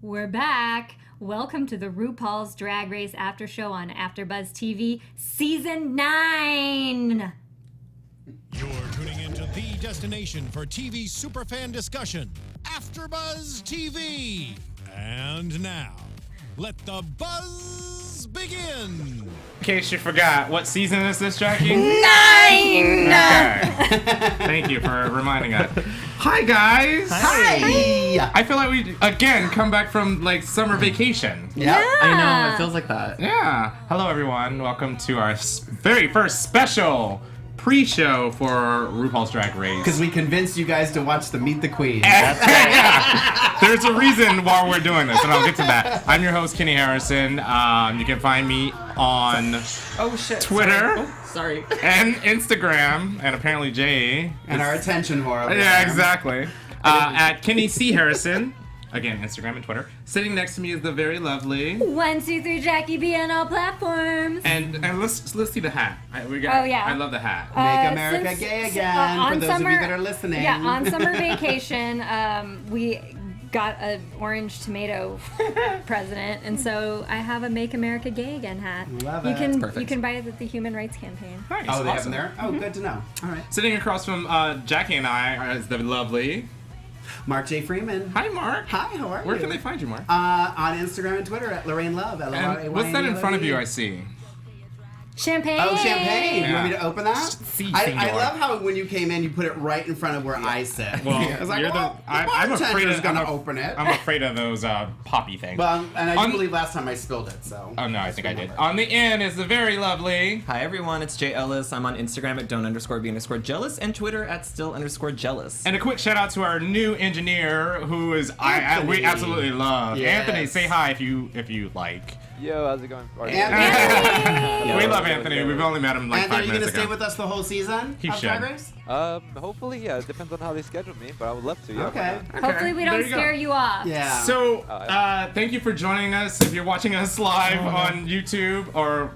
We're back. Welcome to the RuPaul's Drag Race After Show on AfterBuzz TV, Season 9. You're tuning into the destination for TV superfan discussion, AfterBuzz TV. And now, let the buzz begin. In case you forgot, what season is this, Jackie? 9! Okay. Thank you for reminding us. Hi, guys. Hi. I feel like we, again, come back from, like, summer vacation. Yeah. I know, it feels like that. Yeah. Hello, everyone. Welcome to our very first special pre-show for RuPaul's Drag Race. Because we convinced you guys to watch the Meet the Queens. Yeah. There's a reason why we're doing this, and I'll get to that. I'm your host, Kenny Harrison. You can find me on Twitter Sorry. and Instagram, and apparently Jay. And our attention whore. Yeah, exactly. At Kenny C. Harrison. Again, Instagram and Twitter. Sitting next to me is the very lovely. 1, 2, 3, Jackie B on all platforms. And let's see the hat. I love the hat. Make America Since- gay again, for those of you that are listening. Yeah, on summer vacation, we got an orange tomato president, and so I have a Make America Gay Again hat. Love You it. can Perfect. you can buy it at the Human Rights Campaign. Nice. Oh, they have awesome. them there? Oh, good to know. All right. Sitting across from Jackie and I is the lovely. Mark J. Freeman. Hi, Mark. Hi, how are you? Where can they find you, Mark? On Instagram and Twitter at LoRayne Love. And what's that in front of you I see? Champagne. Oh, champagne. Yeah. You want me to open that? Si, I senor. love how when you came in, you put it right in front of where I sit. Well, I was like, you're well, I'm afraid bartender's of going to I'm a- open it. I'm afraid of those poppy things. Well, and I do On- believe last time I spilled it, so. Oh no, I think I did. On the end is the very lovely. Hi everyone, it's Jay Ellis. I'm on Instagram at don't_be_jealous and Twitter at still_jealous. And a quick shout out to our new engineer, who is we Anthony. absolutely love. Yes. Anthony, say hi if you like. Yo, how's it going? Anthony. We love Anthony. We've only met him like Anthony, 5 are you going to minutes stay ago. with us the whole season He of Drag should. Race? Hopefully, yeah. It depends on how they schedule me, but I would love to. Yeah. Okay. Hopefully we There don't you go. scare you off. Yeah. So, thank you for joining us. If you're watching us live on YouTube or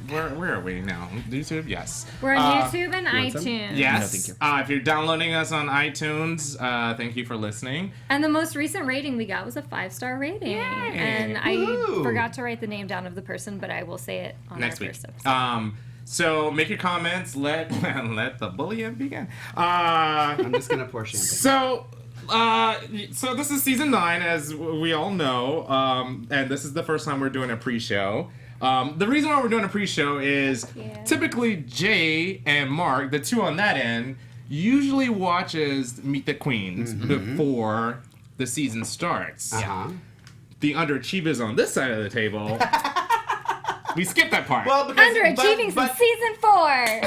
where are we now? YouTube, yes. We're on YouTube and want some? iTunes. Yes. No, thank you. If you're downloading us on iTunes, thank you for listening. And the most recent rating we got was a 5-star rating. And I Woo. forgot to write the name down of the person, but I will say it on Next our week. first episode. So make your comments. Let the bullying begin. I'm just going to pour champagne. So this is season 9, as we all know, and this is the first time we're doing a pre-show. The reason why we're doing a pre-show is typically Jay and Mark, the two on that end, usually watches Meet the Queens before the season starts. Uh-huh. The underachievers on this side of the table, we skipped that part. Well, because, Underachieving since but season 4.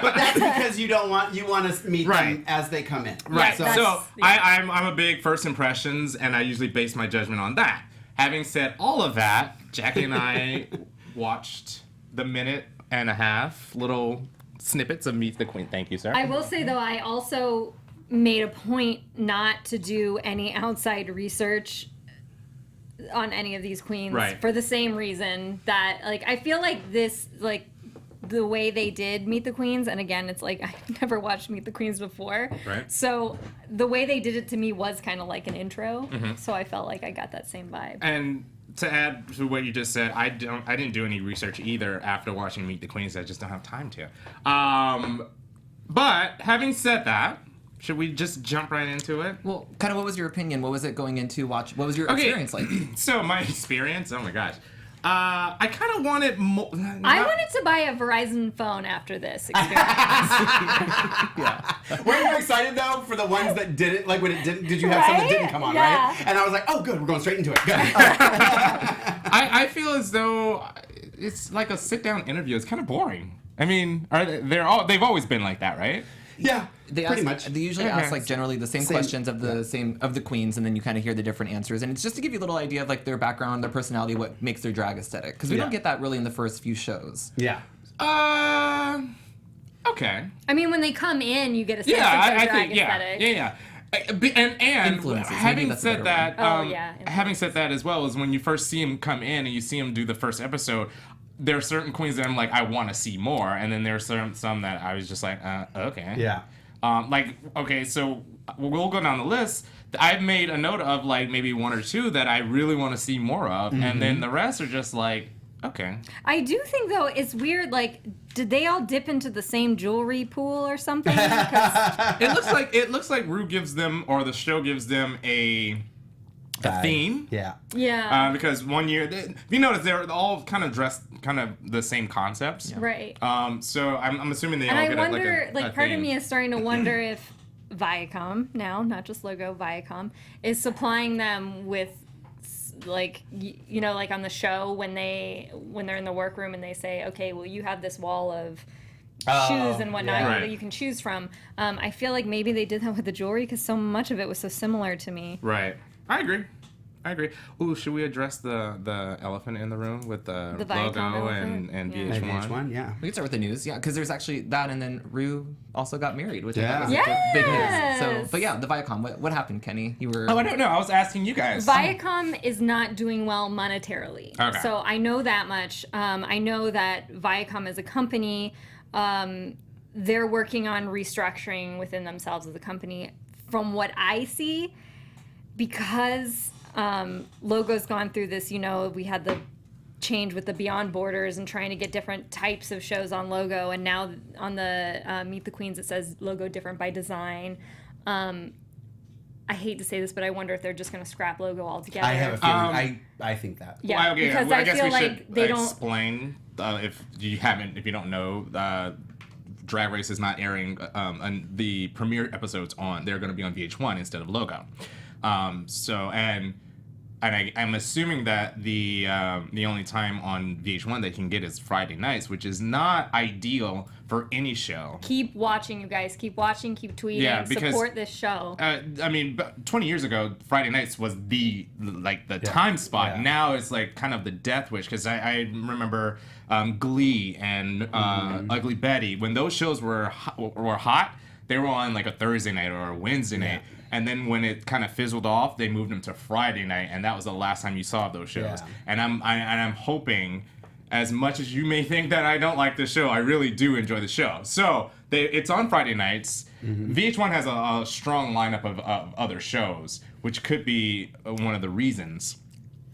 but that's because you want to meet Right. them as they come in. Right. So, So I'm a big first impressions, and I usually base my judgment on that. Having said all of that, Jackie and I watched the minute and a half little snippets of Meet the Queen. Thank you, sir. I will say, though, I also made a point not to do any outside research on any of these queens Right. for the same reason that, like, I feel like this, like, the way they did Meet the Queens, and again, it's like I've never watched Meet the Queens before. Right. So the way they did it to me was kind of like an intro. So I felt like I got that same vibe. And to add to what you just said, I didn't do any research either after watching Meet the Queens. I just don't have time to. But having said that, should we just jump right into it? Well, kind of what was your opinion? What was it going into watch? What was your Okay. experience like? So my experience, oh my gosh. I kind of wanted more. I wanted to buy a Verizon phone after this experience. Yeah. were you excited though for the ones that didn't? Like when it didn't? Did you have some that didn't come on? Yeah. Right. And I was like, oh, good, we're going straight into it. Good. I feel as though it's like a sit-down interview. It's kind of boring. I mean, they've always been like that, right? Yeah. They pretty ask, much. They usually Okay. ask like generally the same questions of the queens, and then you kind of hear the different answers, and it's just to give you a little idea of like their background, their personality, what makes their drag aesthetic. Because we don't get that really in the first few shows. Yeah. Okay. I mean, when they come in, you get a sense Yeah, of their I drag think, aesthetic. yeah. And Influences, maybe having that's a said better that, word. having said that as well, is when you first see him come in and you see him do the first episode, there are certain queens that I'm like, I want to see more, and then there's some that I was just like, okay. Yeah. Okay, so we'll go down the list. I've made a note of like maybe 1 or 2 that I really want to see more of, and then the rest are just like, okay. I do think though it's weird. Like, did they all dip into the same jewelry pool or something? 'Cause It looks like Ru gives them, or the show gives them a theme. Yeah. yeah. Because one year, if you notice, they're all kind of dressed, kind of the same concepts. Right. So I'm assuming they And all I get wonder, a like, part of theme. me is starting to wonder if Viacom now, not just Logo, Viacom, is supplying them with, like, you know, like on the show when they're in the workroom and they say, okay, well, you have this wall of shoes and whatnot yeah. that Right. you can choose from. I feel like maybe they did that with the jewelry because so much of it was so similar to me. Right. I agree. Ooh, should we address the elephant in the room with the Viacom logo elephant? and Yeah. VH1? VH1, yeah. We can start with the news, yeah, because there's actually that, and then Ru also got married, which I thought was Yeah. like big news. So, Yes! but yeah, the Viacom. What happened, Kenny? You were. Oh, I don't know. I was asking you guys. Viacom is not doing well monetarily. Okay. So I know that much. I know that Viacom as a company, they're working on restructuring within themselves as a company. From what I see, because Logo's gone through this, you know, we had the change with the Beyond Borders and trying to get different types of shows on Logo, and now on the Meet the Queens it says Logo different by design. I hate to say this, but I wonder if they're just going to scrap Logo altogether. I have a feeling. I think that. Yeah, Well, okay, because well, I guess feel we like should they don't. explain if you don't know. Drag Race is not airing the premiere episodes on. They're going to be on VH1 instead of Logo. I'm assuming that the only time on VH1 they can get is Friday nights, which is not ideal for any show. Keep watching, you guys. Keep watching. Keep tweeting. Yeah, because- support this show. I mean, 20 years ago, Friday nights was the time spot. Yeah. Now it's like kind of the death wish, because I remember Glee and Ugly Betty, when those shows were hot, they were on like a Thursday night or a Wednesday night. And then when it kind of fizzled off, they moved them to Friday night, and that was the last time you saw those shows. Yeah. And I'm hoping, as much as you may think that I don't like the show, I really do enjoy the show. So it's on Friday nights. VH1 has a strong lineup of other shows, which could be one of the reasons.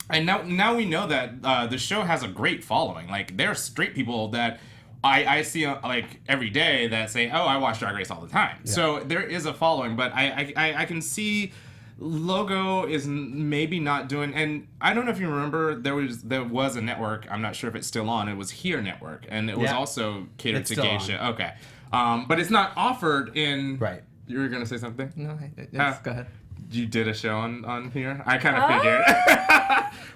And now we know that the show has a great following. Like, there are straight people that I see like every day that say, "Oh, I watch Drag Race all the time." Yeah. So there is a following, but I can see Logo is maybe not doing. And I don't know if you remember, there was a network. I'm not sure if it's still on. It was Here Network, and it was also catered to gay shit. Okay, but it's not offered in. Right. You were gonna say something? No, yes, go ahead. You did a show on Here? I kind of figured.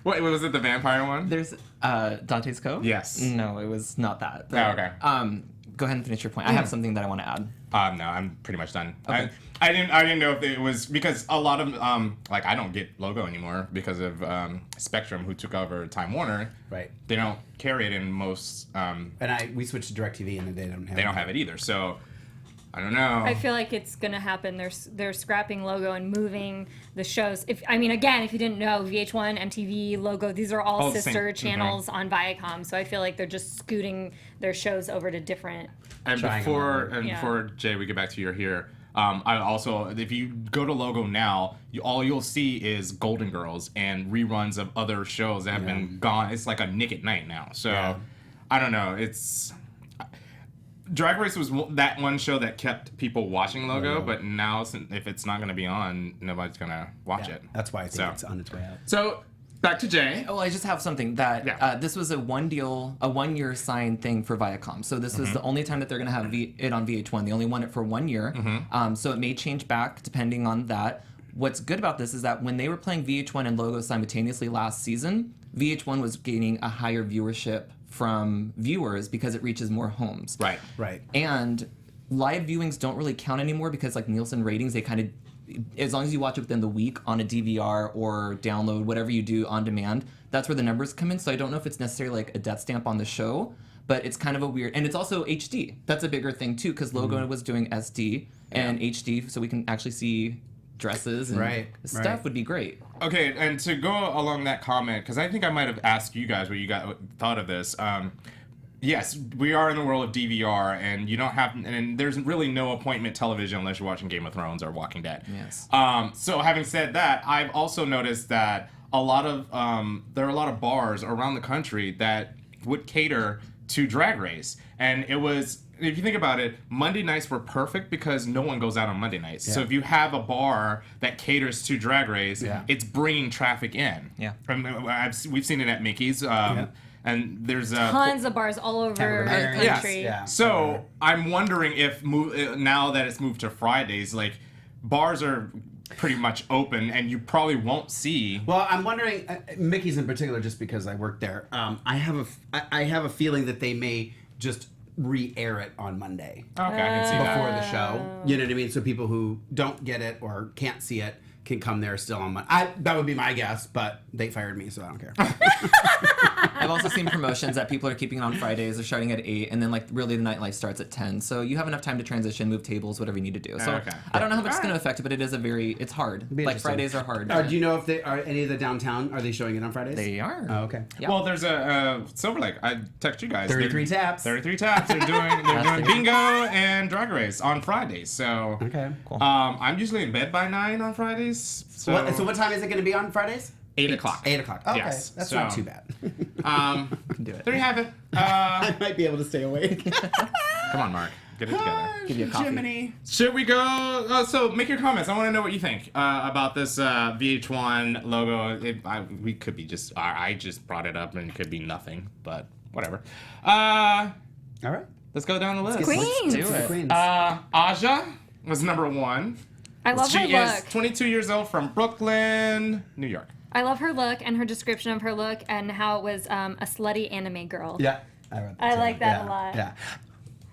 What was it? The vampire one? There's Dante's Cove? Yes. No, it was not that. Oh, okay. Go ahead and finish your point. I have something that I want to add. No, I'm pretty much done. Okay. I didn't know if it was because a lot of like I don't get Logo anymore because of Spectrum, who took over Time Warner. Right. They don't carry it in most. And we switched to DirecTV, and they don't have it either. So I don't know. I feel like it's gonna happen. They're scrapping Logo and moving the shows. If you didn't know, VH1, MTV, Logo, these are all sister channels on Viacom. So I feel like they're just scooting their shows over to different. And before Jay, we get back to your here. I also, if you go to Logo now, all you'll see is Golden Girls and reruns of other shows that have been gone. It's like a Nick at Night now. So I don't know. It's. Drag Race was that one show that kept people watching Logo, but now if it's not going to be on, nobody's going to watch it. That's why I think it's on its way out. So back to Jay. Oh, I just have something that this was a 1 year signed thing for Viacom. So this was the only time that they're going to have it on VH1. They only want it for 1 year. So it may change back depending on that. What's good about this is that when they were playing VH1 and Logo simultaneously last season, VH1 was gaining a higher viewership from viewers because it reaches more homes. Right. And live viewings don't really count anymore because like Nielsen ratings, they kind of, as long as you watch it within the week on a DVR or download, whatever you do on demand, that's where the numbers come in. So I don't know if it's necessarily like a death stamp on the show, but it's kind of a weird, and it's also HD. That's a bigger thing too, because Logo was doing SD and HD, so we can actually see dresses and stuff would be great. Okay, and to go along that comment, because I think I might have asked you guys what you thought of this. Yes, we are in the world of DVR, and you don't have, and there's really no appointment television unless you're watching Game of Thrones or Walking Dead. Yes. So having said that, I've also noticed that there are a lot of bars around the country that would cater to Drag Race, and it was. If you think about it, Monday nights were perfect because no one goes out on Monday nights. Yeah. So if you have a bar that caters to Drag Race, it's bringing traffic in. Yeah. We've seen it at Mickey's. And there's Tons of bars all over the Yes. country. Yeah. So I'm wondering if now that it's moved to Fridays, like bars are pretty much open, and you probably won't see. Well, I'm wondering, Mickey's in particular, just because I work there. I have a feeling that they may just re-air it on Monday Okay, I can see that. before the show. You know what I mean? So people who don't get it or can't see it can come there still on Monday. That would be my guess, but they fired me, so I don't care. I've also seen promotions that people are keeping it on Fridays. They're starting at 8, and then like really the nightlife starts at 10. So you have enough time to transition, move tables, whatever you need to do. So Okay. I don't know how much it's going to affect it, but it is it's hard. Be Like interesting. Fridays are hard. Do you know if they are any of the downtown? Are they showing it on Fridays? They are. Oh, okay. Yeah. Well, there's a Silver Lake. I text you guys. 33 taps. 33 taps. They're doing bingo and Drag Race on Fridays. So Okay. Cool. I'm usually in bed by 9 on Fridays. So, So what time is it going to be on Fridays? 8 o'clock. 8 o'clock. Okay, Yes, that's so- not too bad. can do it. There you have it. I might be able to stay awake. Come on, Mark. Get it together. Give you a coffee. Jiminy. Should we go? So make your comments. I want to know what you think about this VH1 logo. We could be just. I just brought it up and it could be nothing, but whatever. All right. Let's go down the list. Queens. Do it. Queens. Aja was number 1. I love she her is look. 22 years old from Brooklyn, New York. I love her look and her description of her look and how it was a slutty anime girl. Yeah. I wrote that I too. like that Yeah, a lot. Yeah.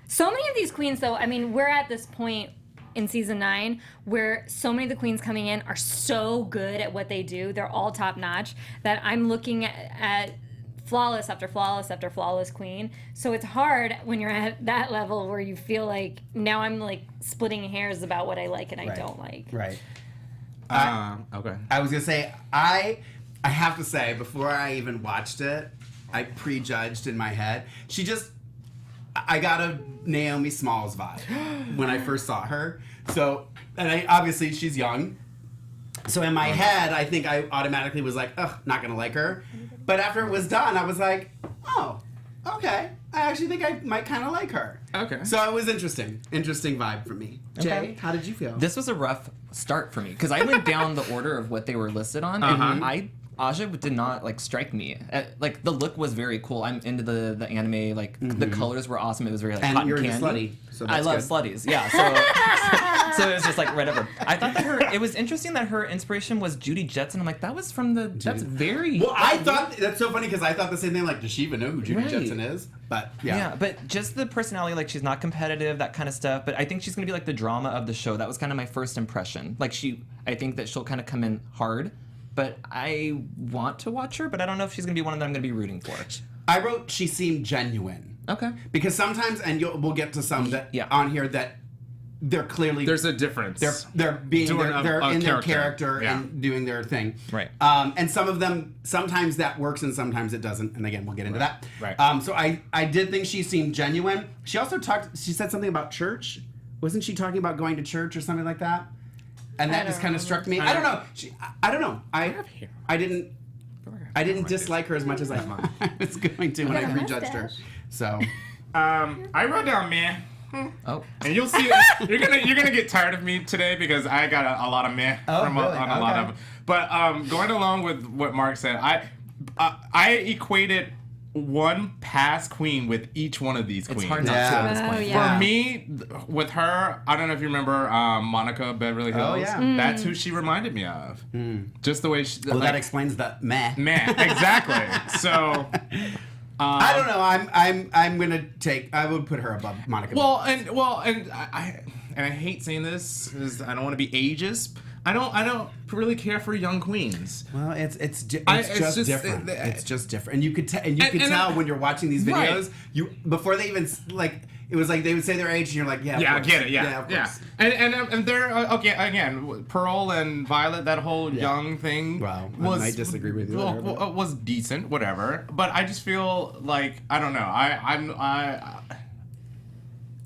So many of these queens, though, I mean, we're at this point in season 9 where so many of the queens coming in are so good at what they do. They're all top notch that I'm looking at flawless after flawless after flawless queen. So it's hard when you're at that level where you feel like now I'm like splitting hairs about what I like and I Right. don't like. Right. Okay. I was gonna say I have to say before I even watched it, I prejudged in my head. I got a Naomi Smalls vibe when I first saw her. So, and obviously she's young. So in my head, I think I automatically was like, ugh, not gonna like her. But after it was done, I was like, oh, okay. I actually think I might kind of like her. Okay. So it was interesting. Interesting vibe for me. Jay, how did you feel? This was a rough start for me because I went down the order of what they were listed on, and Aja did not like strike me. Like the look was very cool. I'm into the anime. Like the colors were awesome. It was very like And cotton you're into candy. slutty, so I that's love good. slutties. Yeah. So it was just like right over. I thought that it was interesting that her inspiration was Judy Jetson. I'm like, that was from that's very. Well, I thought that's so funny because I thought the same thing. Like, does she even know who Judy Right. Jetson is? But Yeah, but just the personality, like she's not competitive, that kind of stuff. But I think she's gonna be like the drama of the show. That was kind of my first impression. Like I think that she'll kind of come in hard, but I want to watch her. But I don't know if she's gonna be one that I'm gonna be rooting for. I wrote she seemed genuine. Okay. Because sometimes, and we'll get to some that Yeah. on here that they're clearly There's a difference. they're being Doing they're a in their character. character Yeah. and doing their thing. Right. And some of them sometimes that works and sometimes it doesn't. And again, we'll get into that. Right. So I did think she seemed genuine. She also she said something about church. Wasn't she talking about going to church or something like that? And that I just don't kind of struck me. I don't know. I don't know. I didn't dislike her as much as I was going to when I got a prejudged her. mustache. So I wrote down meh. Oh. And you'll see you're gonna get tired of me today because I got a lot of meh from really? on a lot Okay. of them. But going along with what Mark said, I equated one past queen with each one of these queens. It's hard not Yeah. to at this Oh, point. yeah. For me, with her, I don't know if you remember Monica Beverly Hills. Oh, yeah. That's who she reminded me of. Just the way she. well, like, that explains the meh. meh, exactly. So. I don't know. I'm gonna take. I would put her above Monica. And I hate saying this because I don't want to be ageist, I don't really care for young queens. Well, it's just just different. It's just different, and you could tell when you're watching these videos. Right. You before they even like. It was like they would say their age, and you're like, yeah, Yeah, I of course. get it. Yeah, of course. And they're okay. Again, Pearl and Violet, that whole young thing. Wow, I was, might disagree with you there, but- was decent, whatever. But I just feel like I don't know.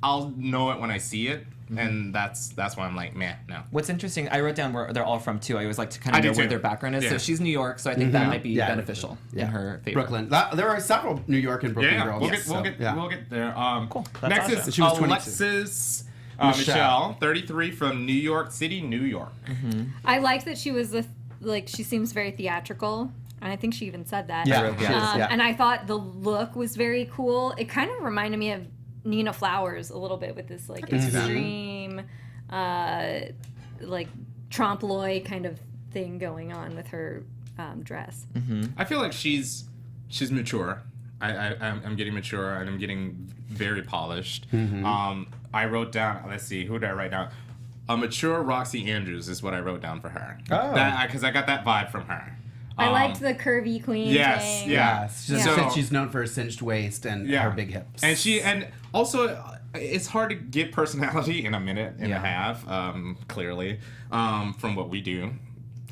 I'll know it when I see it, and that's why I'm like, man, no. What's interesting, I wrote down where they're all from too. I always like to kind I of do know where too. their background is. Yeah. So she's New York, so I think that might be Yeah, beneficial in her favor. Brooklyn. There are several New York and Brooklyn Yeah, girls. we'll get there. Cool. That's Next awesome. is She was 22. Alexis Michelle, 33, from New York City, New York. I like that she was she seems very theatrical. And I think she even said that. Yeah, she is, yeah. And I thought the look was very cool. It kind of reminded me of Nina Flowers a little bit with this like extreme, like trompe l'oeil kind of thing going on with her dress. I feel like she's mature. I'm getting mature and I'm getting very polished. I wrote down. Let's see, who did I write down? A mature Roxy Andrews is what I wrote down for her. Oh. Because I got that vibe from her. I liked the curvy queen Yes, thing. yeah. So she's known for her cinched waist and her big hips. And also it's hard to get personality in a minute and a half, clearly, from what we do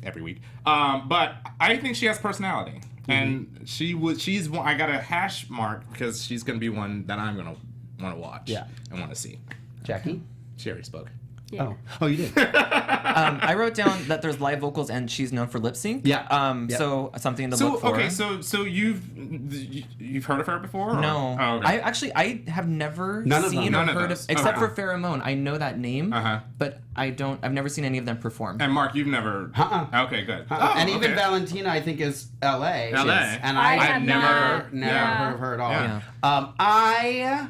every week. But I think she has personality. And she's one, I got a hash mark because she's going to be one that I'm going to want to watch and want to see. Jackie? She already spoke. Yeah. Oh, you did. I wrote down that there's live vocals and she's known for lip sync. Yeah. So something to look for. Okay, so you've heard of her before? Or? No. Oh, okay. I have never None of seen them. or None of heard those. of, except Okay. for Pheromone. I know that name, but I've never seen any of them perform. And Mark, you've never. Okay, good. Oh, And even okay. Valentina, I think, is L.A. LA. And I I've have never not. heard of her at all. Yeah. I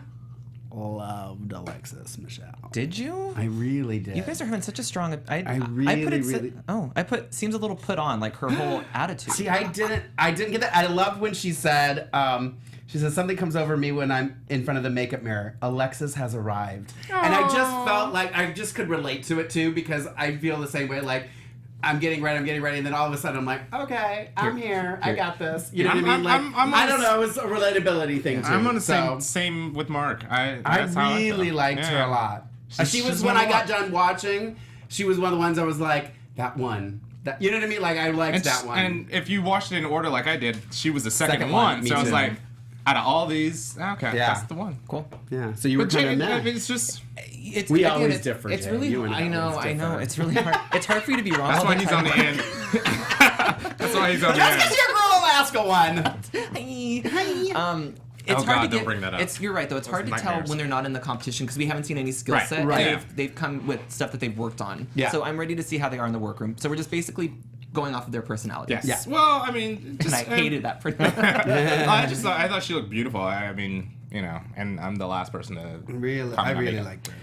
loved Alexis Michelle. Did you? I really did. You guys are having such a strong. I really, put it. really- I put seems a little put on, like her whole attitude. See, I didn't get that. I loved when she said, something comes over me when I'm in front of the makeup mirror. Alexis has arrived. And I just felt like I just could relate to it too, because I feel the same way. Like, I'm getting ready, and then all of a sudden I'm like, okay, I'm here. I got this. You know what I mean? Like, I don't know. It's a relatability thing too. I'm on the So, same with Mark. I That's how really felt. liked her a lot. She was, she's when one I of got the- done watching, she was one of the ones I was like, that one. That, you know what I mean? Like, I liked that one. And if you watched it in order like I did, she was the second Second one. one, me So I was too. like, out of all these, okay, Yeah. that's the one. Cool. yeah, so you were But kind of Jay, mad. it's just. It's, We again, always it's, differ, It's Jay. really. You and I I know. always I know. differ. It's really hard. It's hard for you to be wrong. That's all why the he's time. on the end. That's why he's on the That's end. because you're Girl Alaska one. It's Oh, hard God, to don't get. bring that up. You're right though. It's hard to tell nightmares. when they're not in the competition because we haven't seen any skill Right, set. right. And they've come with stuff that they've worked on. Yeah. So I'm ready to see how they are in the workroom. So we're just basically going off of their personalities. Yes. Yeah. Well, I mean, And I hated that. I thought she looked beautiful. I mean, you know, and I'm the last person to. Really, comment I on really makeup. liked her.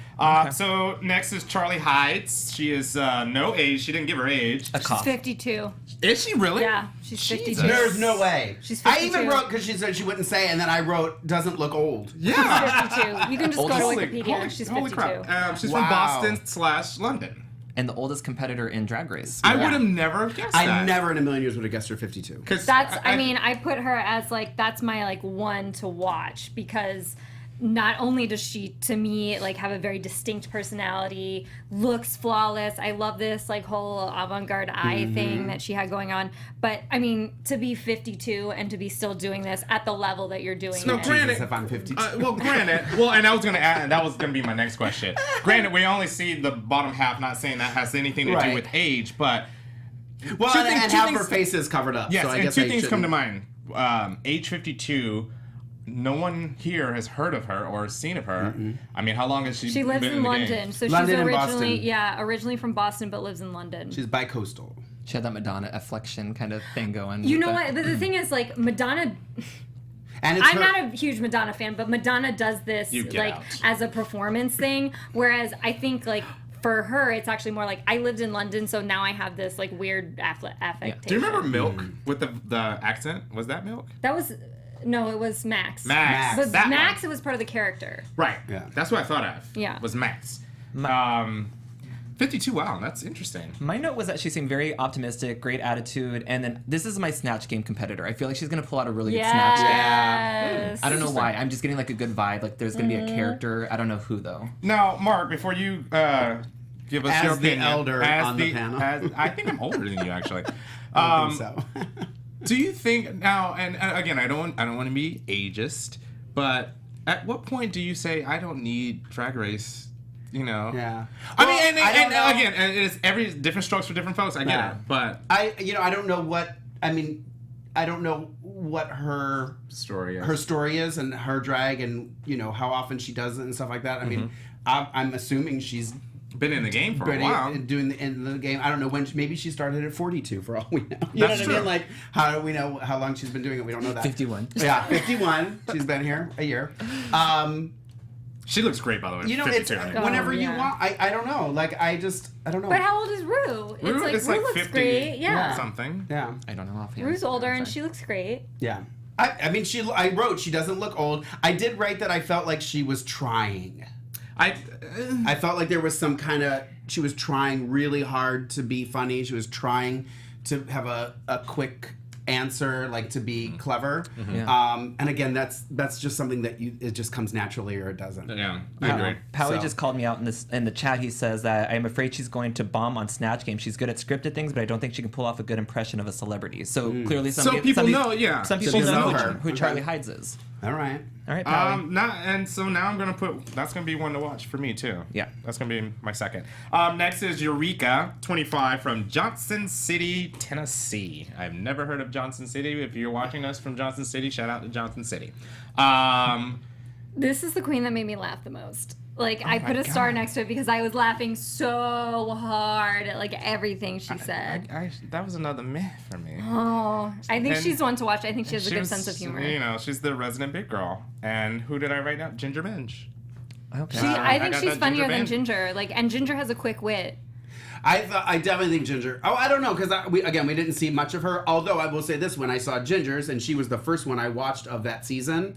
So next is Charlie Heights. She is no age. She didn't give her age. A She's cough. 52. Is she really? Yeah, she's 52. Jesus. There's no way. She's I even 52. wrote, because she said she wouldn't say, and then I wrote, doesn't look old. Yeah. 52. You can just go to Holy- Wikipedia. She's 52. Holy crap. She's Wow. from Boston/London. And the oldest competitor in Drag Race. I would have never guessed I that. never in a million years would have guessed her 52. 'Cause I mean, I put her as like that's my like one to watch because not only does she to me like have a very distinct personality, looks flawless. I love this like whole avant-garde eye thing that she had going on. But I mean, to be 52 and to be still doing this at the level that you're doing No, it. granted. If I'm 52. Granted. Well, and I was gonna add, that was gonna be my next question. Granted, we only see the bottom half. Not saying that has anything to do Right. with age, but Well, Two and, things- and two half things- her face is covered up. yes, so I and guess two I things come to shouldn't- mind. Age 52. No one here has heard of her or seen of her. I mean, how long has she? She lives been in the London, game? so London she's and originally Boston. originally from Boston but lives in London. She's bi-coastal. She had that Madonna afflection kind of thing going. You with know that. what? The thing is, like Madonna. And it's I'm her, not a huge Madonna fan, but Madonna does this You get like out. as a performance thing. Whereas I think like for her, it's actually more like I lived in London, so now I have this like weird affectation. Do you remember Milk with the accent? Was that Milk? That was no, it was Max. Max. But That Max, one. it was part of the character. Right. Yeah. That's what I thought of. Yeah. Was Max. 52. Wow, that's interesting. My note was that she seemed very optimistic, great attitude, and then this is my Snatch Game competitor. I feel like she's gonna pull out a really good Snatch Game. Yes. I don't know why. I'm just getting like a good vibe. Like there's gonna be a character. I don't know who though. Now, Mark, before you give us As your the opinion, elder on the panel. I think I'm older than you actually. I think so. Do you think now? And again, I don't want to be ageist, but at what point do you say I don't need Drag Race? You know. Yeah. I Well, mean, I don't know. again, it's every different strokes for different folks. I get Yeah. it, but I don't know what. I mean, I don't know what her story is. her story is and her drag and how often she does it and stuff like that. I mean, I'm assuming she's been in the game for a been while. doing the end of the game. I don't know when. Maybe she started at 42 for all we know. You know That's what I true. mean? Like, how do we know how long she's been doing it? We don't know that. 51. Yeah, 51. She's been here a year. She looks great, by the way. It's 52. whenever you yeah. want. I don't know. Like, I don't know. But how old is Rue? Rue is Rue like looks 50 great. Yeah. something. Yeah. I don't know offhand. Rue's older and she looks great. Yeah. I mean, I wrote she doesn't look old. I did write that I felt like she was trying. I felt like there was some kind of, she was trying really hard to be funny. She was trying to have a quick answer, like to be clever. Yeah. And again, that's just something that it just comes naturally or it doesn't. Yeah, I agree. Powie So- just called me out in the chat. He says that I'm afraid she's going to bomb on Snatch Game. She's good at scripted things, but I don't think she can pull off a good impression of a celebrity. So clearly, some So people know, yeah. Some She people does know know her. who Charlie Hides is. All right. All right, Powie. So now I'm gonna put that's gonna be one to watch for me too. Yeah. That's gonna be my second. Next is Eureka, 25 from Johnson City, Tennessee. I've never heard of Johnson City. If you're watching us from Johnson City, shout out to Johnson City. This is the queen that made me laugh the most. Like, I my put a star God. next to it because I was laughing so hard at like everything she said. That was another meh for me. Oh, I think And she's one to watch. I think she has a good was, sense of humor. You know, she's the resident big girl. And who did I write down? Ginger Minge. Okay. I think got she's that funnier Ginger than Minge. Ginger. Like, and Ginger has a quick wit. I definitely think Ginger. Oh, I don't know because we didn't see much of her. Although I will say this: when I saw Ginger's and she was the first one I watched of that season,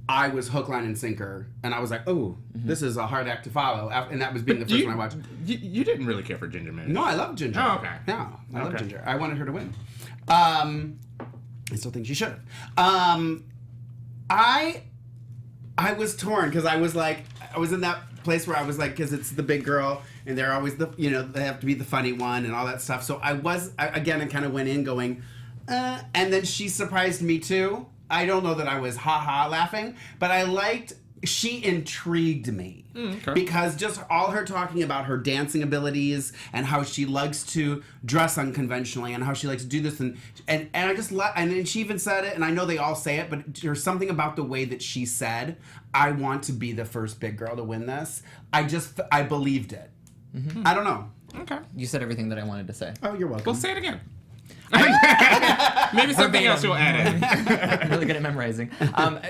I was hook, line, and sinker, and I was like, "Oh, this is a hard act to follow." And that was being the first one I watched. You didn't really care for Ginger Minge. No, I love Ginger. Oh, okay. Yeah, I love Okay. Ginger. I wanted her to win. I still think she should have. I was torn because I was like, I was in that place where I was like, because it's the big girl and they're always they have to be the funny one and all that stuff. So I kind of went in going, and then she surprised me too. I don't know that I was ha laughing, but she intrigued me because just all her talking about her dancing abilities and how she likes to dress unconventionally and how she likes to do this and I just and then she even said it, and I know they all say it, but there's something about the way that she said, "I want to be the first big girl to win this." I believed it. I don't know. Okay. You said everything that I wanted to say. Oh, you're welcome. Well, say it again. Maybe something else you'll add in. I'm really good at memorizing.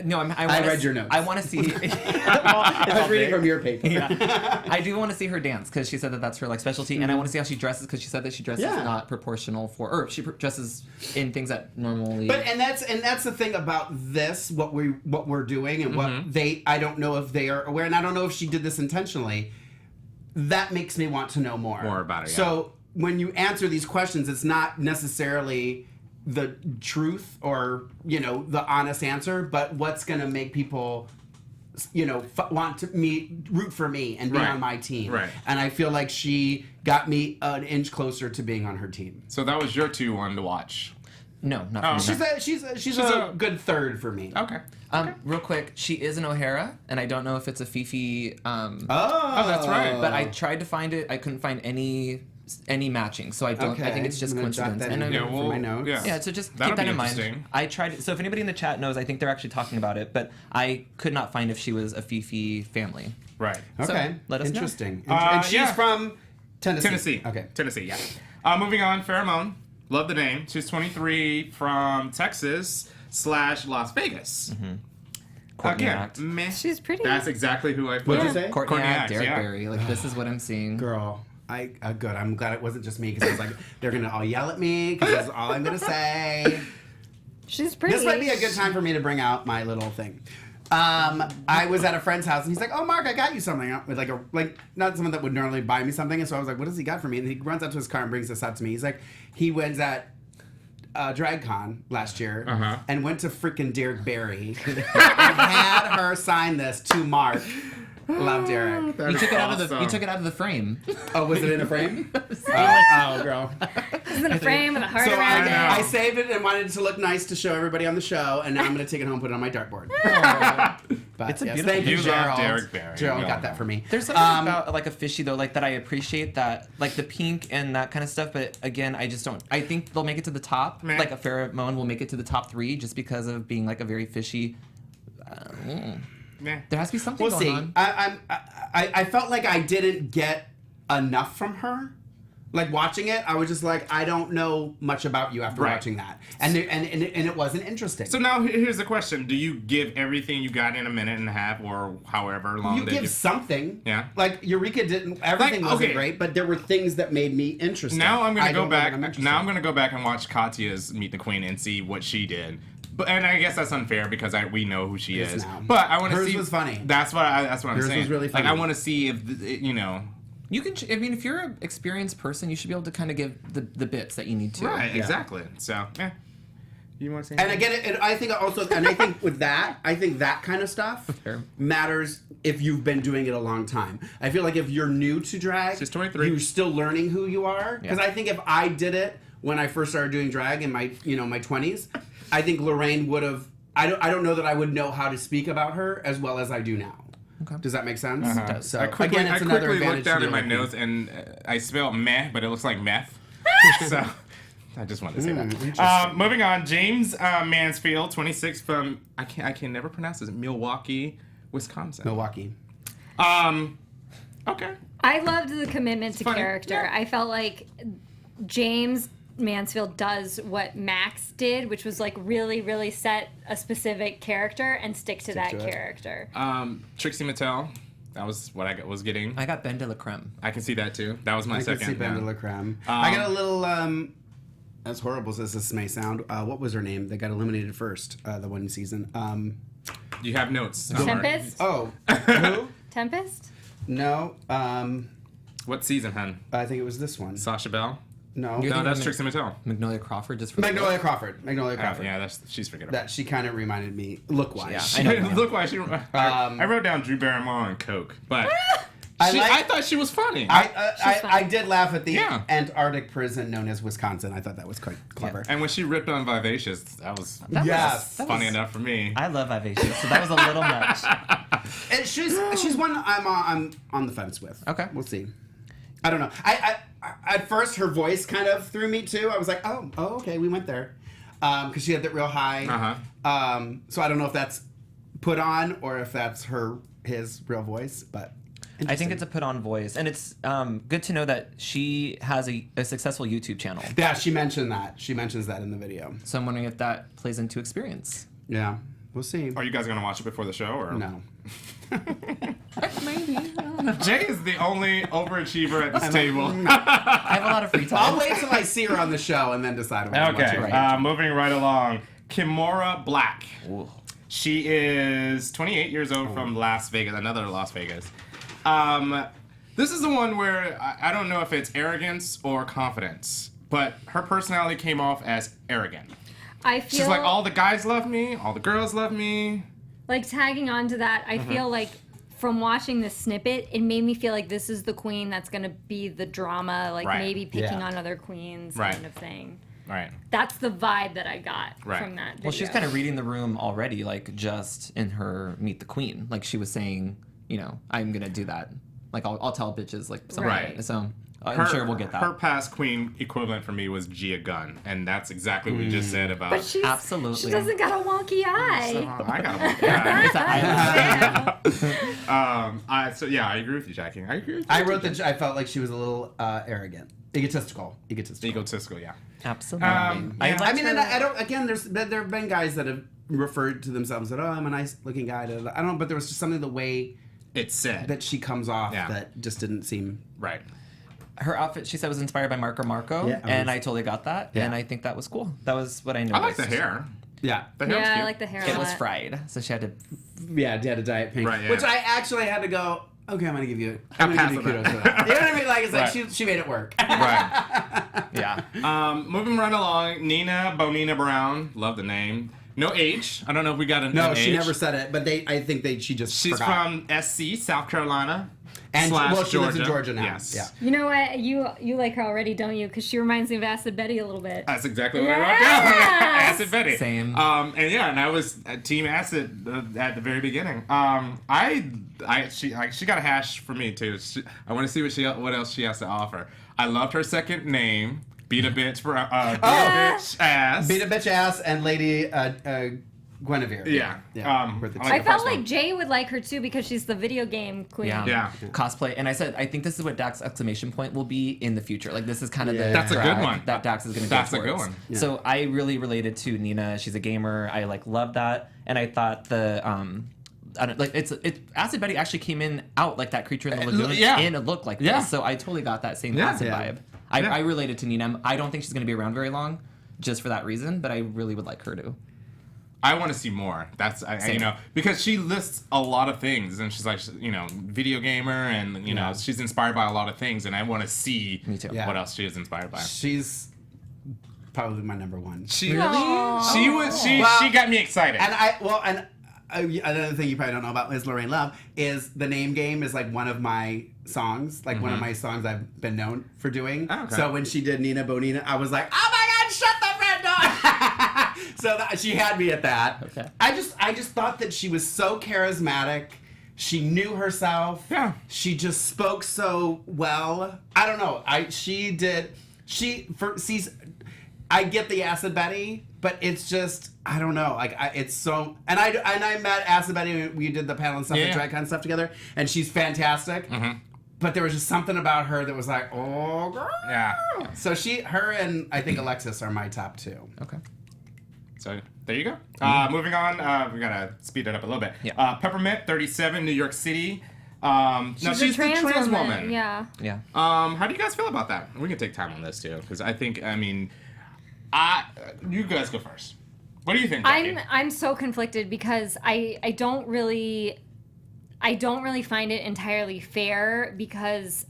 No, I read your notes. I want to see. I was reading from your paper. Yeah. I do want to see her dance because she said that that's her like specialty, and I want to see how she dresses because she said that she dresses Yeah. not proportional or she dresses in things that normally. But that's the thing about this, what we're doing and what I don't know if they are aware, and I don't know if she did this intentionally. That makes me want to know more. More about it, yeah. So when you answer these questions, it's not necessarily the truth or the honest answer, but what's going to make people want to root for me and be Right. on my team. Right. And I feel like she got me an inch closer to being on her team. So that was your 2-1 to watch. no, not Oh, for me. She's a good third for me. Okay. Real quick, she is an O'Hara, and I don't know if it's a Fifi. Oh, that's right. But I tried to find it. I couldn't find any matching, so I don't. I think it's just I'm gonna jot coincidence. that And in I'm- here for my notes. Yeah, so just That'll keep that be in mind. interesting. I tried. So if anybody in the chat knows, I think they're actually talking about it, but I could not find if she was a Fifi family. Right. Okay. let us know. Interesting. And she's yeah. from Tennessee. Tennessee. Okay. Tennessee, yeah. Moving on, Pheromone. Love the name. She's 23 from Texas / Las Vegas. Courtney Again, Act. meh. She's pretty. That's exactly who I put. What'd you say? Courtney Act, Derek yeah. Barry. Like this is what I'm seeing. Girl, good. I'm glad it wasn't just me because I was like, they're gonna all yell at me because that's all I'm gonna say. She's pretty. This might be a good time for me to bring out my little thing. I was at a friend's house and he's like, "Oh, Mark, I got you something." With like not someone that would normally buy me something. And so I was like, "What has he got for me?" And he runs out to his car and brings this out to me. He's like, he was at DragCon last year and went to freaking Derek Barry and had her sign this to Mark. Love Derek. You took it out of the. You took it out of the frame. Oh, was it in a frame? Oh, girl. It's in a frame with a heart So around it. I saved it and wanted it to look nice to show everybody on the show, and now I'm going to take it home and put it on my dartboard. But It's a yes, beautiful- thank you, You love Gerald. Derek Barry. Gerald We all got that know. for me. There's something about like a fishy though, like that I appreciate that, like the pink and that kind of stuff. But again, I just don't. I think they'll make it to the top. Meh. Like a pheromone will make it to the top 3 just because of being like a very fishy. Nah. There has to be something We'll going see. on. I felt like I didn't get enough from her. Like watching it, I was just like, I don't know much about you after Right. watching that, and it wasn't interesting. So now here's the question: do you give everything you got in a minute and a half, or however long? you that give something. Yeah. Like Eureka didn't. Everything Like, wasn't okay. great, but there were things that made me interested. Now I'm gonna I go don't know that back. I'm interested. Now I'm gonna go back and watch Katya's Meet the Queen and see what she did. But and I guess that's unfair because we know who she It is is. now. But I want to Hers see. was funny. That's what I'm Hers saying. was really Like I funny. want to see if you know. You can. I mean, if you're an experienced person, you should be able to kind of give the bits that you need to. Right. Exactly. So. You want to say? And again, I think also, and I think with that, I think that kind of stuff Fair. matters if you've been doing it a long time. I feel like if you're new to drag, She's 23. you're still learning who you are. Because Yeah. I think if I did it when I first started doing drag in my my 20s, I think LoRayne would have. I don't know that I would know how to speak about her as well as I do now. Okay. Does that make sense? So I quickly, again, it's I another quickly advantage looked down to at my be notes and I spelled meh, but it looks like meth. So I just wanted to say that. interesting. Moving on, James Mansfield, 26 from I can never pronounce this. Milwaukee, Wisconsin. Milwaukee. Okay. I loved the commitment to funny. character. Yeah. I felt like James Mansfield does what Max did, which was like really, really set a specific character and stick to that to it. character. Trixie Mattel. That was what I was getting. I got Ben de la Creme. I can see that too. That was my I second. could see Ben yeah. de la Creme. I got a little, as horrible as this may sound, what was her name that got eliminated first, the one season? You have notes. Tempest? Oh, who? Tempest? No, What season, hun? I think it was this one. Sasha Bell? No. You're No, thinking that's of Trixie Mattel. Magnolia Crawford, just for Magnolia Crawford. Magnolia Oh, Crawford. yeah, she's forgettable. That she kind of reminded me, look-wise. Yeah, She I know didn't that. look like she. I wrote down Drew Barrymore and Coke, but I I thought she was funny. I did laugh at the Yeah. Antarctic prison known as Wisconsin. I thought that was quite clever. And when she ripped on Vivacious, that was Yes. funny enough for me. I love Vivacious, so that was a little much. And she's one I'm on the fence with. Okay. We'll see. I don't know. I at first her voice kind of threw me too. I was like, oh, okay, we went there, because she had that real high. So I don't know if that's put on or if that's his real voice, but. I think it's a put on voice, and it's good to know that she has a successful YouTube channel. Yeah, she mentioned that. She mentions that in the video. So I'm wondering if that plays into experience. Yeah, we'll see. Are you guys gonna watch it before the show or No. Maybe. Jay is the only overachiever at this table. I have a lot of free I'll time. wait till I see her on the show and then decide if I want to watch Okay, it. moving right along. Kimora Black. Ooh. She is 28 years old from Las Vegas, another Las Vegas. This is the one where I don't know if it's arrogance or confidence, but her personality came off as arrogant. I feel She's like, all the guys love me, all the girls love me. like tagging on to that, I feel like from watching this snippet, it made me feel like this is the queen that's going to be the drama, like Right. maybe picking Yeah. on other queens Right. kind of thing. Right. That's the vibe that I got Right. from that video. Well, she's kind of reading the room already, like just in her Meet the Queen. Like she was saying, I'm gonna do that. Like I'll tell bitches like something. Right. So I'm sure we'll get that. Her past queen equivalent for me was Gia Gunn, and that's exactly what you just said about. But she's, Absolutely. she doesn't got a wonky eye. I got one. Yeah. It's an island. So yeah, I agree with you, Jackie. I agree with you. I wrote that I felt like she was a little arrogant. Egotistical. Egotistical, yeah. Absolutely. Yeah. I mean, and I don't. Again, there have been guys that have referred to themselves that I'm a nice looking guy. I don't know, but there was just something the way It's said. that she comes off Yeah. that just didn't seem. Right. Her outfit, she said, was inspired by Marco, Yeah, and I totally got that, Yeah. and I think that was cool. That was what I noticed. I like the hair. Yeah. The hair was Yeah, cute. I like the hair a It was lot. fried, so she had to Yeah, Dad a Diet Pink. Right, yeah. Which I actually had to go, okay, I'm going to give you pass on kudos for that. You know what I mean? Like, it's like Right. she made it work. Right. Yeah. Moving right along, Nina Bonina Brown. Love the name. No H. I don't know if we got an No, H. she never said it, but I think she just She's forgot. from SC, South Carolina. And / she lives in Georgia now. Yes. Yeah. You know what? You like her already, don't you? Because she reminds me of Acid Betty a little bit. That's exactly what I wrote Yes! down. Acid Betty. Same. And I was Team Acid at the very beginning. She got a hash for me too. I want to see what else she has to offer. I loved her second name. Beat a bitch for bitch ass. Beat a bitch ass and Lady Guinevere. Yeah. Were the I two. like I the felt first like one. Jay would like her too because she's the video game queen. Yeah. Yeah. Cosplay. And I said, I think this is what Dax's exclamation point will be in the future. Like, this is kind of the That's a good drag one. that Dax is going to go That's a towards. good one. Yeah. So I really related to Nina. She's a gamer. I love that. And I thought Acid Betty actually came in out like that creature in the lagoon yeah. in a look like Yeah. this. So I totally got that same Yeah. acid Yeah. vibe. Yeah. I related to Nina. I don't think she's going to be around very long just for that reason, but I really would like her to. I want to see more. Same. Because she lists a lot of things, and she's like, video gamer, and she's inspired by a lot of things, and I want to see Me too. Yeah. what else she is inspired by. She's probably my number one. She Aw. she got me excited. Another thing you probably don't know about is LoRayne Love is the name game is like one of my songs, like one of my songs I've been known for doing. Oh, okay. So when she did Nina Bonina, I was like, oh my God, shut the front door! So she had me at that. Okay. I just thought that she was so charismatic. She knew herself. Yeah. She just spoke so well. I don't know. I get the Acid Betty, but it's just I don't know. It's so and I met Acid Betty. We did the panel and stuff, Yeah. the DragCon stuff together, and she's fantastic. But there was just something about her that was like, oh girl. Yeah. So her and I think Alexis are my top two. Okay. So there you go. Moving on, we gotta speed it up a little bit. Yeah. Peppermint, 37, New York City. Now she's a the trans woman. woman. Yeah. Yeah. How do you guys feel about that? We can take time on this too, because I think you guys go first. What do you think, Jackie? I'm so conflicted because I don't really find it entirely fair because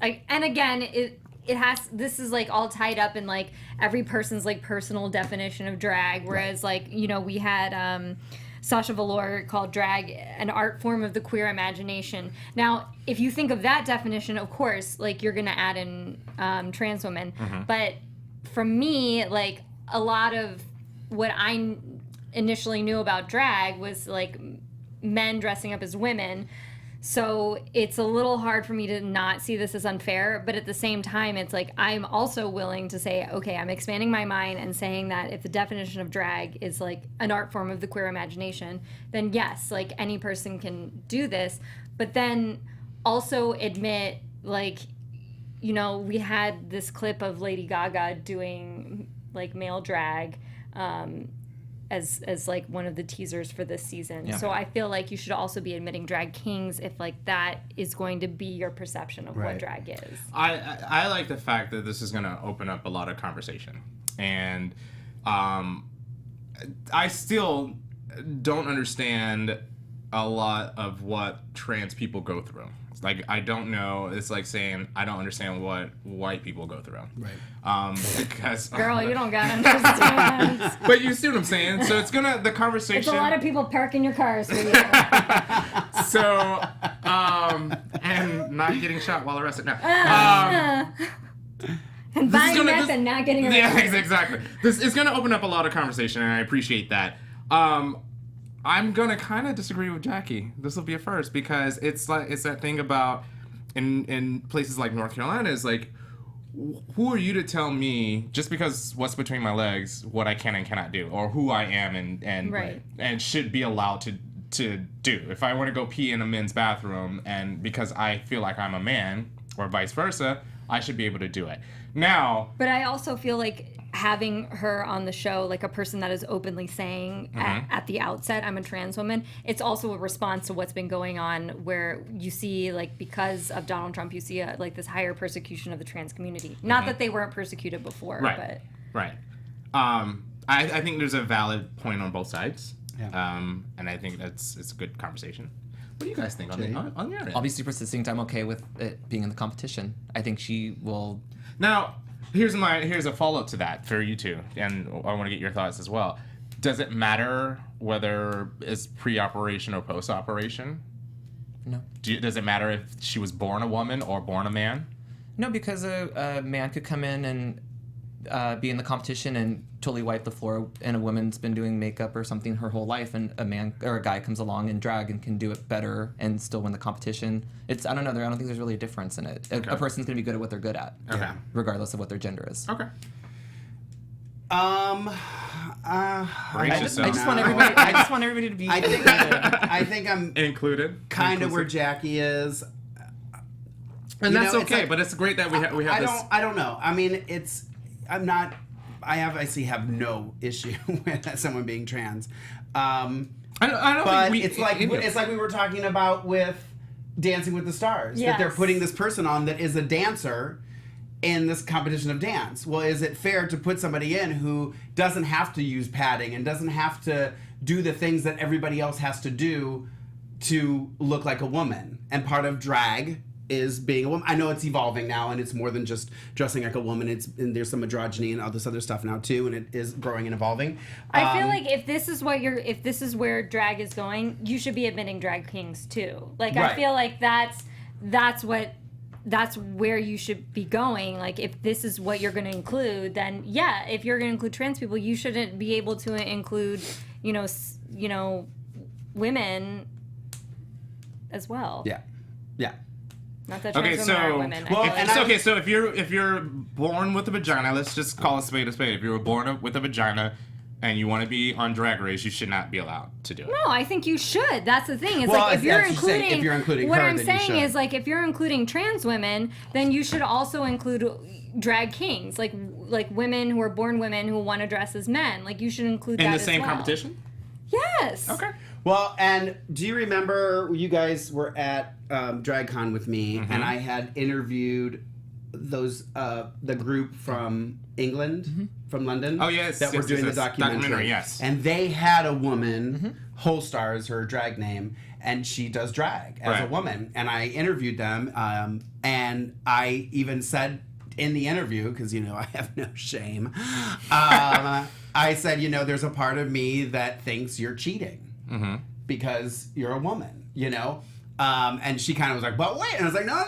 this is like all tied up in like every person's like personal definition of drag, whereas we had Sasha Velour called drag an art form of the queer imagination. Now, if you think of that definition, of course, like you're gonna add in trans women, but for me, like a lot of what I initially knew about drag was like men dressing up as women. So it's a little hard for me to not see this as unfair, but at the same time, it's like I'm also willing to say, okay, I'm expanding my mind and saying that if the definition of drag is like an art form of the queer imagination, then yes, like any person can do this, but then also admit we had this clip of Lady Gaga doing like male drag as like one of the teasers for this season. Yeah. So I feel like you should also be admitting drag kings if like that is going to be your perception of what Right. drag is. I like the fact that this is going to open up a lot of conversation, and I still don't understand a lot of what trans people go through. It's like I don't know. It's like saying I don't understand what white people go through. Right. Because Girl, you don't gotta understand. But you see what I'm saying? So it's the conversation. It's a lot of people parking your cars for you. So, and not getting shot while arrested. No. And buying gonna- meth and not getting Yeah, arrested. exactly. This is going to open up a lot of conversation, and I appreciate that. I'm going to kind of disagree with Jackie. This will be a first because it's that thing about in places like North Carolina is like, who are you to tell me just because what's between my legs what I can and cannot do, or who I am and Right. and should be allowed to do. If I want to go pee in a men's bathroom and because I feel like I'm a man or vice versa, I should be able to do it. Now, But I also feel like having her on the show, like a person that is openly saying at the outset, I'm a trans woman, it's also a response to what's been going on where you see, like, because of Donald Trump, you see, like, this higher persecution of the trans community. Not that they weren't persecuted before, right, but... right. I think there's a valid point on both sides. And I think it's a good conversation. What do you guys think on your end? I'll be super succinct. I'm okay with it being in the competition. I think she will. Now, here's a follow-up to that for you two, and I want to get your thoughts as well. Does it matter whether it's pre-operation or post-operation? No. Does it matter if she was born a woman or born a man? No, because a man could come in and be in the competition and totally wipe the floor, and a woman's been doing makeup or something her whole life, and a man or a guy comes along in drag and can do it better and still win the competition. I don't know. I don't think there's really a difference in it. A person's gonna be good at what they're good at, regardless of what their gender is. Okay. I just want everybody to be. I think I'm included. Kind of where Jackie is. And that's okay, but it's great that we have this. I don't know. I mean, I obviously have no issue with someone being trans. I don't but think it's like we were talking about with Dancing with the Stars. Yes. That they're putting this person on that is a dancer in this competition of dance. Well, is it fair to put somebody in who doesn't have to use padding and doesn't have to do the things that everybody else has to do to look like a woman? And part of drag is being a woman. I know it's evolving now, and it's more than just dressing like a woman. And there's some androgyny and all this other stuff now too, and it is growing and evolving. I feel like if this is where drag is going, you should be admitting drag kings too. Like Right. I feel like that's where you should be going. Like if this is what you're going to include, then yeah, if you're going to include trans people, you shouldn't be able to include, women as well. Yeah. Not that trans women are women. So if you're born with a vagina, let's just call a spade a spade. If you were born with a vagina and you want to be on Drag Race, you should not be allowed to do it. No, I think you should. That's the thing. It's Well, like if you're if you're including what her, I'm then you saying should. is like if you're including trans women, then you should also include drag kings, like women who are born women who want to dress as men. Like you should include that in the as same well. competition. Yes. Okay. Well, and do you remember you guys were at DragCon with me, and I had interviewed those the group from England, from London. Oh yes, that were doing the documentary. Yes, and they had a woman. Holstar is her drag name, and she does drag as a woman. And I interviewed them, and I even said in the interview, because I have no shame. I said, there's a part of me that thinks you're cheating. Because you're a woman, and she kind of was like, but wait, and I was like, no,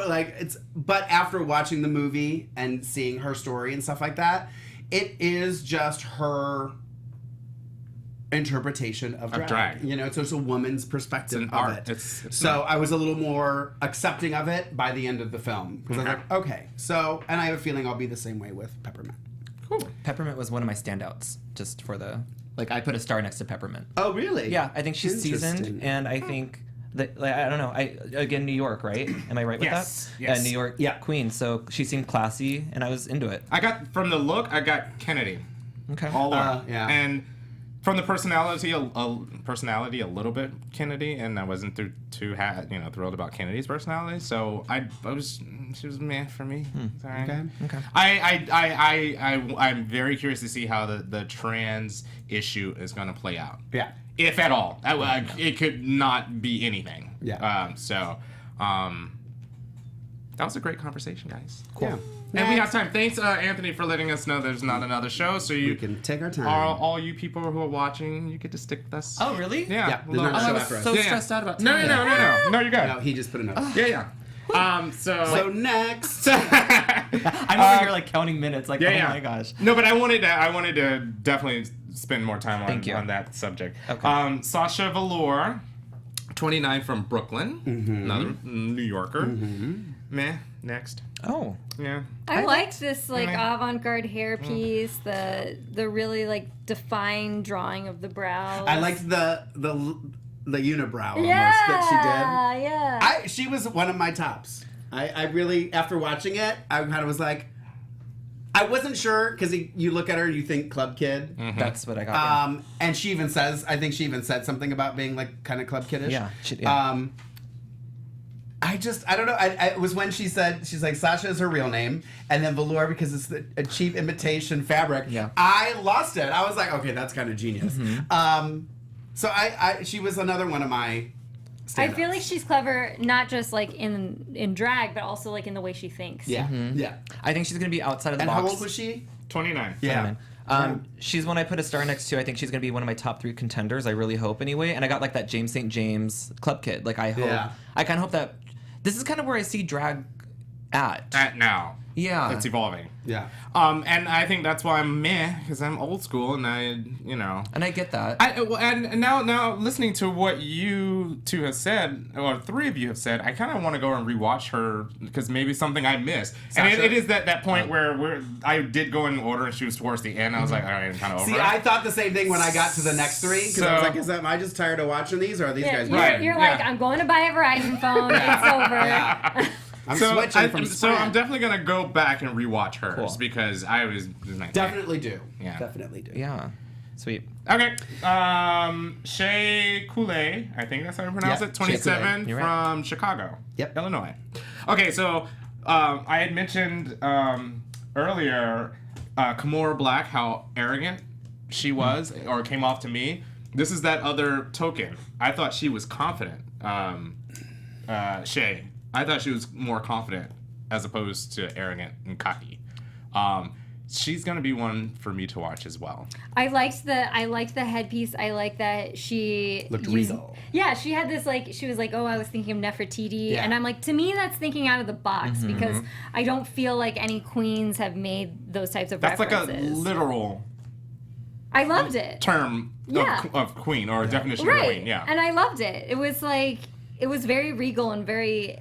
like but after watching the movie and seeing her story and stuff like that, it is just her interpretation of drag. So it's a woman's perspective it's an of art. it. It's so I was a little more accepting of it by the end of the film, because I was like, okay, so, and I have a feeling I'll be the same way with Peppermint. Cool. Peppermint was one of my standouts, just for the. Like, I put a star next to Peppermint. Oh, really? Yeah, I think she's seasoned, and I think that, I don't know, again, New York, right? Am I right with that? Yes. New York queen, so she seemed classy, and I was into it. From the look, I got Kennedy. Okay. All over. Yeah. And from the personality, a little bit Kennedy, and I wasn't too thrilled about Kennedy's personality. So she was meh for me. Sorry. Okay. I'm very curious to see how the trans issue is going to play out. Yeah. If at all. It could not be anything. Yeah. That was a great conversation, guys. Cool. Yeah. And we have time. Thanks, Anthony, for letting us know there's not another show. So we can take our time. All you people who are watching, you get to stick with us. Oh, really? Yeah. There's not a show after us. So stressed out about No, you're good. No, he just put a note. Yeah. So next. I'm over here like counting minutes. Like, my gosh. No, but I wanted to definitely spend more time on that subject. Okay. Sasha Velour, 29 from Brooklyn, another New Yorker. Meh. Next. Oh. Yeah. I liked this avant-garde hairpiece, the really defined drawing of the brows. I liked the unibrow almost that she did. Yeah. She was one of my tops. I really, after watching it, I kind of was like, I wasn't sure, because you look at her and you think club kid. That's what I got. And she even says, I think she even said something about being like kind of club kiddish. Yeah. I don't know. It was when she said, she's like, Sasha is her real name, and then velour because it's a cheap imitation fabric. Yeah. I lost it. I was like, okay, that's kind of genius. So she was another one of my I feel like she's clever, not just like in drag, but also like in the way she thinks. Yeah, yeah. I think she's gonna be outside of the And box. how old was she? 29. Yeah. She's one I put a star next to. I think she's gonna be one of my top 3 contenders. I really hope anyway. And I got like that James St. James club kid. Like I hope. Yeah. I kind of hope that this is kind of where I see drag at. At now. Yeah. It's evolving. Yeah. And I think that's why I'm meh, because I'm old school and And I get that. And now listening to what you two have said, or 3 of you have said, I kind of want to go and rewatch her because maybe something I missed. And it is that point where I did go in order and she was towards the end. I was like, all right, I'm kind of over See, it. I thought the same thing when I got to the next 3 because I was like, am I just tired of watching these, or are these guys right. You're like, I'm going to buy a Verizon phone. It's over. I'm switching from so I'm Sprint. definitely gonna go back and rewatch hers Cool. because I was like, Definitely do. Yeah. Definitely do. Yeah. Sweet. Okay. Shea Coulee, I think that's how you pronounce Yeah, it. 27 Shea Coulee. from Chicago. Yep. Illinois. Okay, so I had mentioned earlier Kimora Black, how arrogant she was or came off to me. This is that other token. I thought she was confident. Shea. I thought she was more confident as opposed to arrogant and cocky. She's gonna be one for me to watch as well. I liked the headpiece. I like that she Looked regal. Yeah, she had this like she was like, oh, I was thinking of Nefertiti, Yeah. and I'm like, to me, that's thinking out of the box because I don't feel like any queens have made those types of That's references. like a literal I loved it. term Yeah. of queen or definition Right. of queen. Yeah. And I loved it. It was like it was very regal and very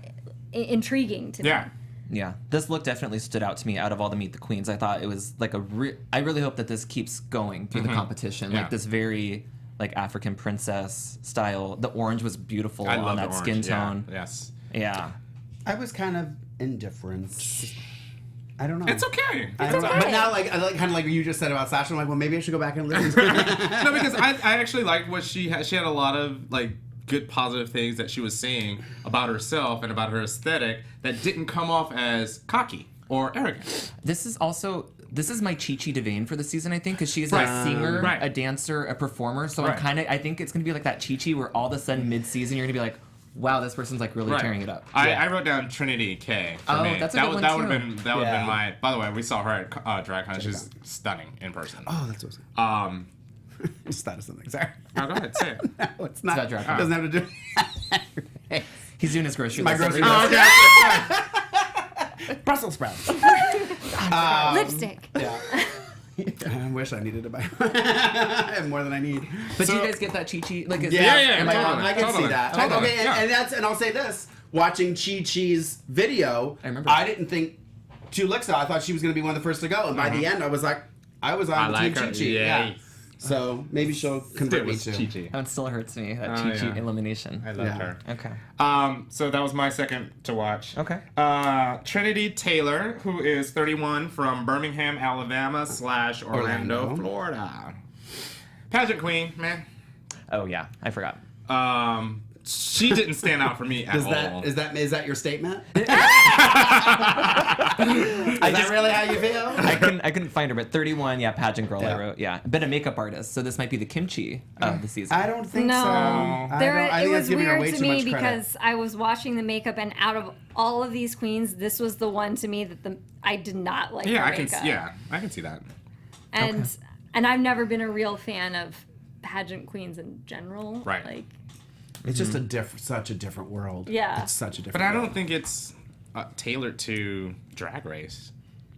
intriguing to me. Yeah. Yeah, this look definitely stood out to me out of all the Meet the Queens. I thought it was like I really hope that this keeps going through the competition. Yeah. Like this very like African princess style. The orange was beautiful I on love that the skin orange. Yeah. tone. Yes. Yeah. I was kind of indifferent. I don't know. It's okay. I don't know. okay. But now, like kind of like you just said about Sasha, I'm like, well, maybe I should go back and listen to it. No, because I actually liked what she had. She had a lot of like good positive things that she was saying about herself and about her aesthetic that didn't come off as cocky or arrogant. This is my Chi-Chi DeVayne for the season, I think, because she is Right. a singer, Right. a dancer, a performer. So Right. I think it's gonna be like that Chi-Chi where all of a sudden mid-season you're gonna be like, wow, this person's like really tearing it up. I wrote down Trinity K. For Oh, me. that's a good one, that would too. have been Yeah. my. By the way, we saw her at DragCon. She's stunning in person. Oh, that's awesome. Um, Just thought of something. Sorry. oh, go ahead, say it. No, it's not. not drag. Doesn't have to do. He's doing his grocery My list. grocery every list. Oh, okay. Brussels sprouts. Lipstick. Yeah. I wish I needed to buy. I have more than I need. But do So- you guys get that Chi-Chi? Like, is Yeah, am I totally. wrong? I can see that. Totally. Okay, Yeah. and that's and I'll say this: watching Chi Chi's video, I remember. I didn't think 2 licks out. I thought she was going to be one of the first to go, and by the end, I was like, I was on Team Chi Chi. Yeah. So maybe she'll convert me to. Chi-Chi. That still hurts me. That Oh, Chi-Chi yeah. elimination. I loved Yeah. her. Okay. So that was my second to watch. Okay. Trinity Taylor, who is 31 from Birmingham, Alabama / Orlando, Florida. Pageant queen, man. Oh yeah, I forgot. She didn't stand out for me at all. Is that your statement? Is that really how you feel? I couldn't find her, but 31, yeah, pageant girl. Yeah. I wrote, yeah, been a makeup artist, so this might be the kimchi of the season. I don't think No, so. I it think was that's giving her weird way to too me much credit. because I was watching the makeup, and out of all of these queens, this was the one to me that I did not like. Yeah, her I can. makeup. I can see that. And I've never been a real fan of pageant queens in general. Right. Like, It's just such a different world. Yeah. It's such a different But I world. don't think it's tailored to Drag Race.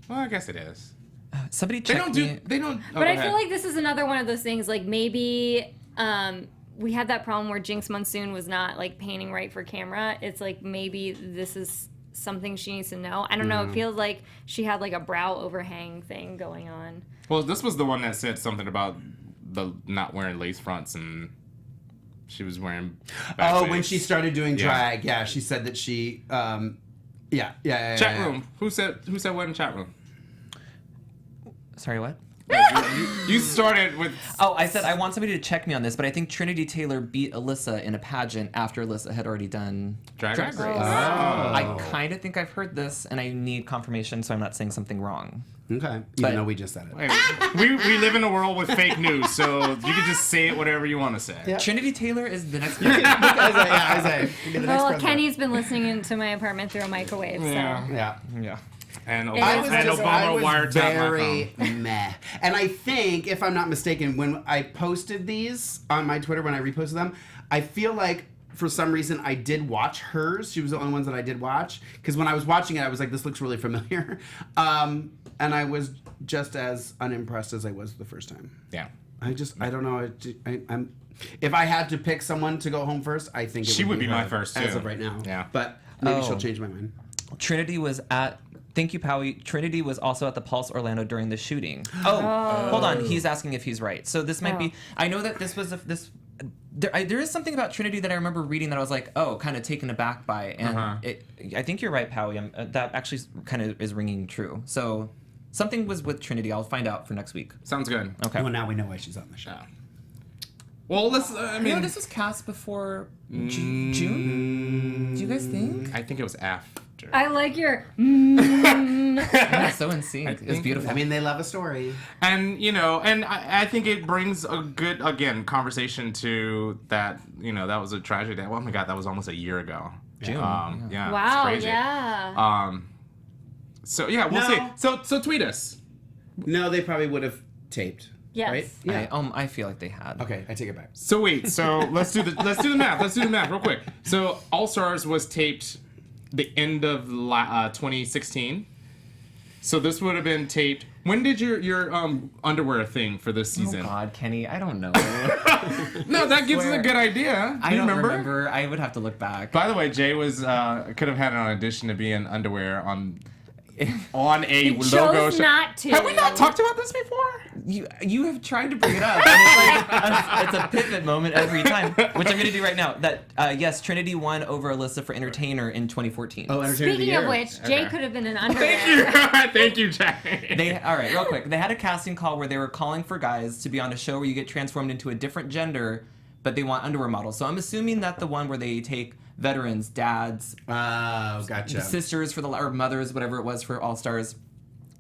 Well, I guess it is. Somebody They check don't me. do. They don't. but I feel like this is another one of those things. Like maybe we had that problem where Jinx Monsoon was not like painting right for camera. It's like maybe this is something she needs to know. I don't know. It feels like she had like a brow overhang thing going on. Well, this was the one that said something about the not wearing lace fronts, and she was wearing. Oh, backface. when she started doing Yeah. drag, yeah, she said that she, yeah. Chat room. Who said what in chat room? Sorry, what? You started with. Oh, I said I want somebody to check me on this, but I think Trinity Taylor beat Alyssa in a pageant after Alyssa had already done Drag Race. I kind of think I've heard this, and I need confirmation, so I'm not saying something wrong. Okay. But- Even though we just said it. we live in a world with fake news, so you can just say it whatever you want to say. Yeah. Trinity Taylor is the next. Isaiah. Be the next Well, president. Kenny's been listening into my apartment through a microwave, so. Yeah. Yeah. And I was Obama wiretapped my very phone. meh. And I think, if I'm not mistaken, when I posted these on my Twitter, when I reposted them, I feel like for some reason I did watch hers. She was the only ones that I did watch. Because when I was watching it, I was like, this looks really familiar. And I was just as unimpressed as I was the first time. Yeah. I don't know. I'm. If I had to pick someone to go home first, I think She would be her, my first, as too. of right now. Yeah. But maybe Oh. she'll change my mind. Trinity was at. Thank you, Powie. Trinity was also at the Pulse Orlando during the shooting. Oh, hold on. He's asking if he's right. So this might be. I know that this was there is something about Trinity that I remember reading that I was like, oh, kind of taken aback by, and I think you're right, Powie. That actually kind of is ringing true. So something was with Trinity. I'll find out for next week. Sounds good. Okay. Well, now we know why she's on the show. Yeah. Well, let's. I You mean, know, this was cast before June. Do you guys think? I think it was after. I like your. Yeah, so in sync. It's think- beautiful. I mean, they love a story. And and I think it brings a good conversation to that. That was a tragedy. Oh my God, that was almost a year ago. June. Yeah. Wow, it's crazy. yeah. So yeah, we'll No. see. So tweet us. No, they probably would have taped. Yes. Right? Yeah. I feel like they had. Okay, I take it back. So wait. So let's do the math. Let's do the math real quick. So All Stars was taped the end of 2016. So this would have been taped. When did your underwear thing for this season? Oh God, Kenny, I don't know. No, that gives us a good idea. I Do you don't remember. I would have to look back. By the way, Jay was could have had an audition to be in underwear on a He logo chose show. not to. Have we not talked about this before? You have tried to bring it up, and it's a pivot moment every time, which I'm going to do right now. That yes, Trinity won over Alyssa for Entertainer in 2014. Oh, Entertainer of the Speaking Year. of which, Jay Okay. could have been an underwear. Thank you, thank you, Jay. All right, real quick. They had a casting call where they were calling for guys to be on a show where you get transformed into a different gender, but they want underwear models. So I'm assuming that the one where they take veterans, dads, Oh, gotcha. sisters or mothers, whatever it was for All Stars.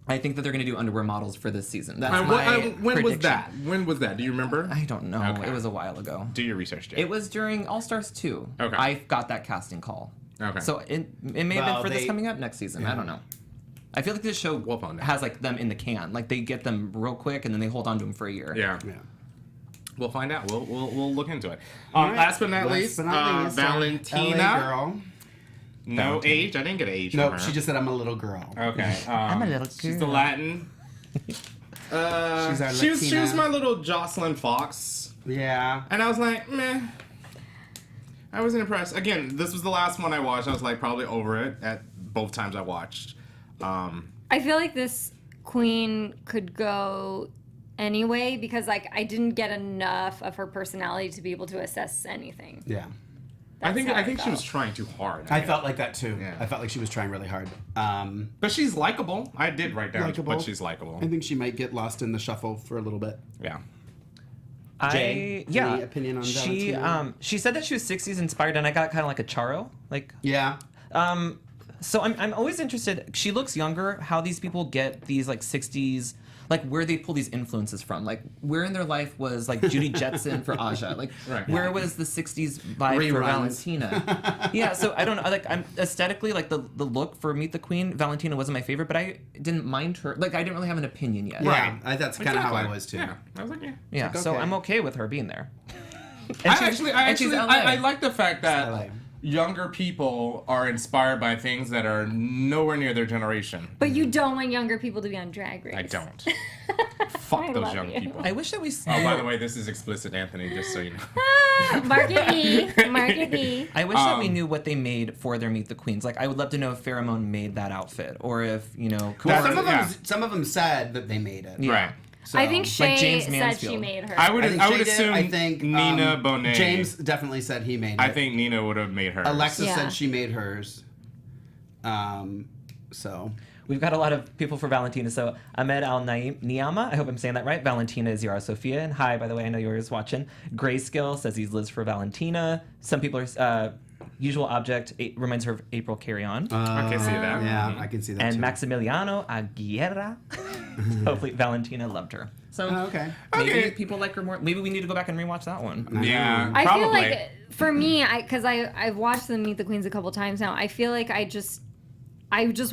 I think that they're going to do underwear models for this season. That's my When was prediction. that? When was that? Do you remember? I don't know. Okay. It was a while ago. Do your research, Jay. It was during All Stars 2. Okay. I got that casting call. Okay. So it may have Well, been for this they- coming up next season. I don't know. I feel like this show We'll find out. has like them in the can. Like they get them real quick and then they hold on to them for a year. Yeah. Yeah. We'll find out. We'll look into it. All right. Last but not Last least, but not least, our Valentina. LA girl. No Valentina. age. I didn't get an age. No, from her. she just said I'm a little girl. Okay. I'm a little She's the girl. Latin. She's our she was Latina. my little Jocelyn Fox, Yeah. and I was like, meh. I wasn't impressed. Again, this was the last one I watched. I was like probably over it at both times I watched. I feel like this queen could go anyway because I didn't get enough of her personality to be able to assess anything. Yeah. I think how I she felt. was trying too hard. I felt like that too. Yeah. I felt like she was trying really hard. but she's likable. I did write down, Likeable. but she's likable. I think she might get lost in the shuffle for a little bit. Yeah. Jay, yeah. any opinion on she Valentina? she said that she was 60s inspired, and I got kind of like a Charo. Like Yeah. so I'm always interested. She looks younger. How these people get these like 60s, like where they pull these influences from. Like where in their life was like Judy Jetson for Aja. Like Right. where was the 60s vibe for Reruns. Valentina? Yeah. So I don't know. Like I'm aesthetically like the look for Meet the Queen. Valentina wasn't my favorite, but I didn't mind her. Like I didn't really have an opinion yet. Yeah. That's kind of how I Exactly. was too. Yeah. I was like, yeah. Yeah. Like, So okay. I'm okay with her being there. I she's actually, LA. I like the fact that LA. younger people are inspired by things that are nowhere near their generation. But you don't want younger people to be on Drag Race. I don't. Fuck I those love young you. people. I wish that we. Oh, by the way, this is explicit, Anthony, just so you know. Market E. Market E. I wish that we knew what they made for their Meet the Queens. Like, I would love to know if Pheromone made that outfit, or if Well, That's- some of them said that they made it. Yeah. Right. So, I think Shay James said she Mansfield. made her. I would I I would Shay did. assume I think Nina Bonet. James definitely said he made it. I think Nina would have made her. Alexa Yeah. said she made hers. So we've got a lot of people for Valentina. So Ahmed Al Niyama, I hope I'm saying that right. Valentina is Yara Sofia. And hi, by the way, I know yours watching. Grayscale says he's Liz for Valentina. Some people are Usual Object reminds her of April Carry On. I can see that. Yeah, I can see that And too. Maximiliano Aguilera. Hopefully Valentina loved her. So okay. Maybe people like her more. Maybe we need to go back and rewatch that one. Yeah, I probably. feel like for me, because I've watched them Meet the Queens a couple times now. I feel like I just